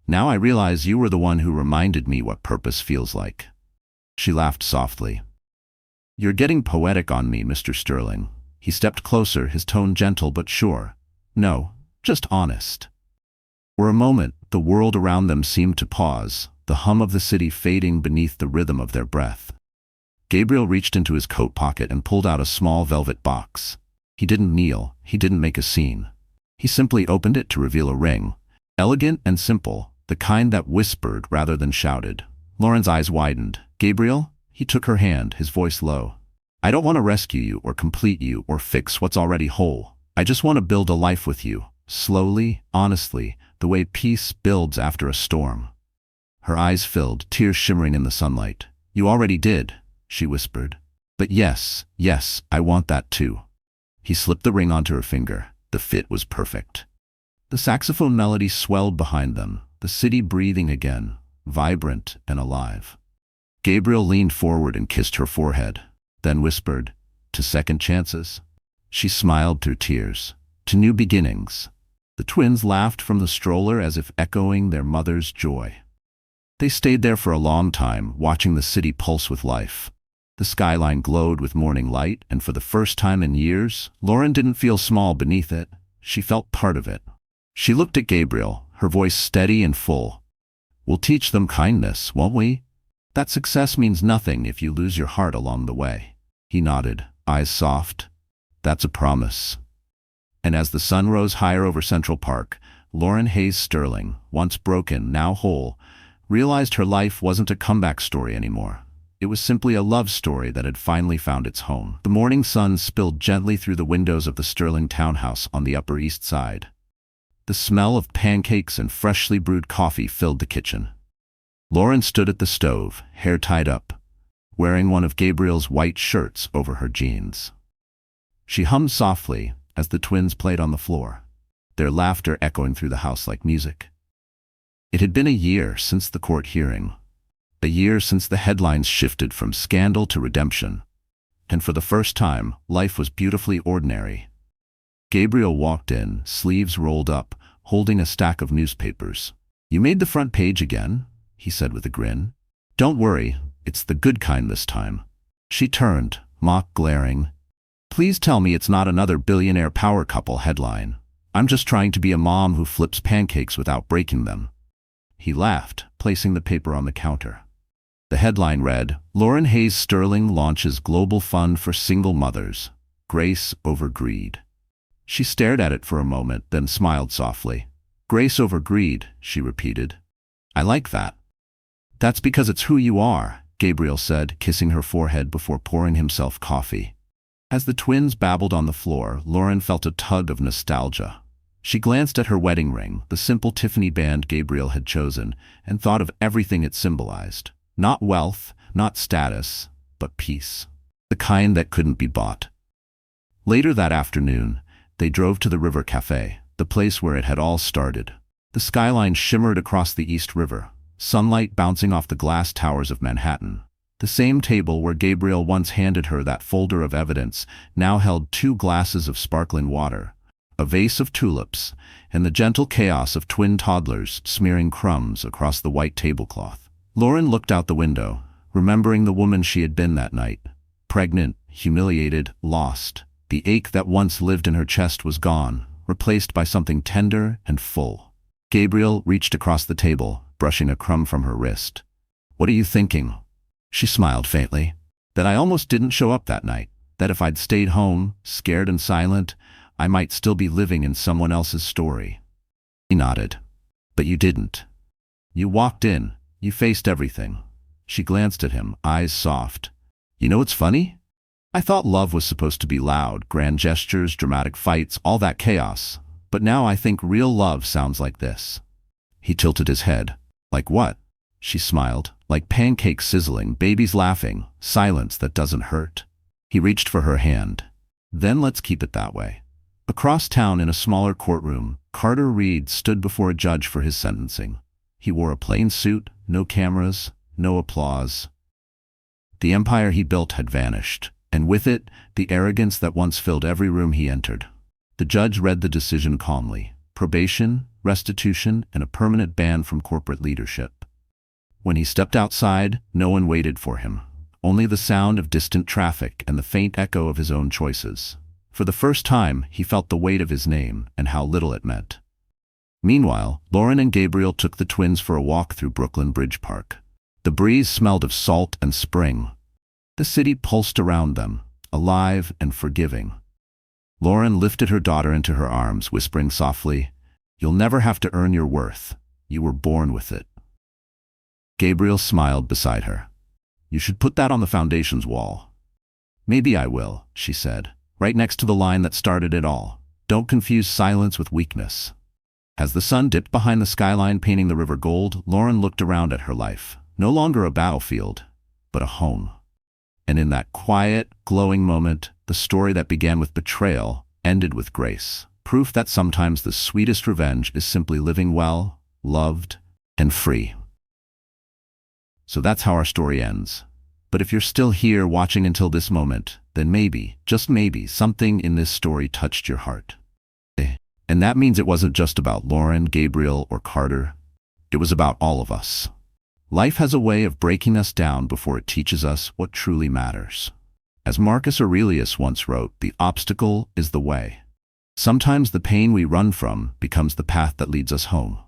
Speaker 1: Now I realize you were the one who reminded me what purpose feels like. She laughed softly. You're getting poetic on me, Mr. Sterling. He stepped closer, his tone gentle but sure. No, just honest. For a moment, the world around them seemed to pause, the hum of the city fading beneath the rhythm of their breath. Gabriel reached into his coat pocket and pulled out a small velvet box. He didn't kneel, he didn't make a scene. He simply opened it to reveal a ring, elegant and simple, the kind that whispered rather than shouted. Lauren's eyes widened. Gabriel? He took her hand, his voice low. I don't want to rescue you or complete you or fix what's already whole. I just want to build a life with you, slowly, honestly, the way peace builds after a storm. Her eyes filled, tears shimmering in the sunlight. You already did, she whispered. But yes, I want that too. He slipped the ring onto her finger. The fit was perfect. The saxophone melody swelled behind them, the city breathing again, vibrant and alive. Gabriel leaned forward and kissed her forehead, then whispered, to second chances. She smiled through tears. To new beginnings. The twins laughed from the stroller as if echoing their mother's joy. They stayed there for a long time, watching the city pulse with life. The skyline glowed with morning light, and for the first time in years, Lauren didn't feel small beneath it. She felt part of it. She looked at Gabriel, her voice steady and full. "We'll teach them kindness, won't we? That success means nothing if you lose your heart along the way." He nodded, eyes soft. "That's a promise." And as the sun rose higher over Central Park, Lauren Hayes Sterling, once broken, now whole, realized her life wasn't a comeback story anymore. It was simply a love story that had finally found its home. The morning sun spilled gently through the windows of the Sterling townhouse on the Upper East Side. The smell of pancakes and freshly brewed coffee filled the kitchen. Lauren stood at the stove, hair tied up, wearing one of Gabriel's white shirts over her jeans. She hummed softly as the twins played on the floor, their laughter echoing through the house like music. It had been a year since the court hearing, a year since the headlines shifted from scandal to redemption, and for the first time, life was beautifully ordinary. Gabriel walked in, sleeves rolled up, holding a stack of newspapers. "You made the front page again," he said with a grin. "Don't worry, it's the good kind this time." She turned, mock glaring. "Please tell me it's not another billionaire power couple headline. I'm just trying to be a mom who flips pancakes without breaking them." He laughed, placing the paper on the counter. The headline read, "Lauren Hayes Sterling launches global fund for single mothers. Grace over greed." She stared at it for a moment, then smiled softly. "Grace over greed," she repeated. "I like that." "That's because it's who you are," Gabriel said, kissing her forehead before pouring himself coffee. As the twins babbled on the floor, Lauren felt a tug of nostalgia. She glanced at her wedding ring, the simple Tiffany band Gabriel had chosen, and thought of everything it symbolized. Not wealth, not status, but peace. The kind that couldn't be bought. Later that afternoon, they drove to the River Cafe, the place where it had all started. The skyline shimmered across the East River, sunlight bouncing off the glass towers of Manhattan. The same table where Gabriel once handed her that folder of evidence now held 2 glasses of sparkling water, a vase of tulips, and the gentle chaos of twin toddlers smearing crumbs across the white tablecloth. Lauren looked out the window, remembering the woman she had been that night. Pregnant, humiliated, lost. The ache that once lived in her chest was gone, replaced by something tender and full. Gabriel reached across the table, brushing a crumb from her wrist. "What are you thinking?" She smiled faintly. "That I almost didn't show up that night. That if I'd stayed home, scared and silent, I might still be living in someone else's story." He nodded. "But you didn't. You walked in. You faced everything." She glanced at him, eyes soft. "You know what's funny? I thought love was supposed to be loud, grand gestures, dramatic fights, all that chaos. But now I think real love sounds like this." He tilted his head. "Like what?" She smiled. "Like pancakes sizzling, babies laughing, silence that doesn't hurt." He reached for her hand. "Then let's keep it that way." Across town in a smaller courtroom, Carter Reed stood before a judge for his sentencing. He wore a plain suit, no cameras, no applause. The empire he built had vanished, and with it, the arrogance that once filled every room he entered. The judge read the decision calmly: probation, restitution, and a permanent ban from corporate leadership. When he stepped outside, no one waited for him. Only the sound of distant traffic and the faint echo of his own choices. For the first time, he felt the weight of his name and how little it meant. Meanwhile, Lauren and Gabriel took the twins for a walk through Brooklyn Bridge Park. The breeze smelled of salt and spring. The city pulsed around them, alive and forgiving. Lauren lifted her daughter into her arms, whispering softly, "You'll never have to earn your worth. You were born with it." Gabriel smiled beside her. "You should put that on the foundation's wall." "Maybe I will," she said, right next to the line that started it all. "Don't confuse silence with weakness." As the sun dipped behind the skyline painting the river gold, Lauren looked around at her life. No longer a battlefield, but a home. And in that quiet, glowing moment, the story that began with betrayal ended with grace. Proof that sometimes the sweetest revenge is simply living well, loved, and free. So that's how our story ends. But if you're still here watching until this moment, then maybe, just maybe, something in this story touched your heart. And that means it wasn't just about Lauren, Gabriel, or Carter. It was about all of us. Life has a way of breaking us down before it teaches us what truly matters. As Marcus Aurelius once wrote, the obstacle is the way. Sometimes the pain we run from becomes the path that leads us home.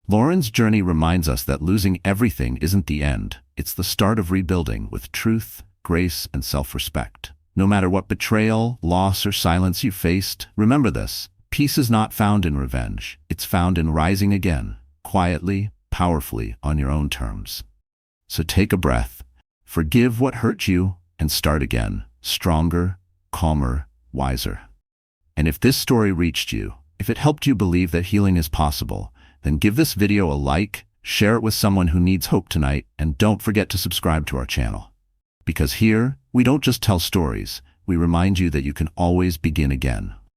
Speaker 1: Lauren's journey reminds us that losing everything isn't the end. It's the start of rebuilding with truth, grace, and self-respect. No matter what betrayal, loss, or silence you faced, remember this: peace is not found in revenge. It's found in rising again, quietly, powerfully, on your own terms. So take a breath, forgive what hurt you, and start again, stronger, calmer, wiser. And if this story reached you, if it helped you believe that healing is possible, then give this video a like, share it with someone who needs hope tonight, and don't forget to subscribe to our channel. Because here, we don't just tell stories, we remind you that you can always begin again.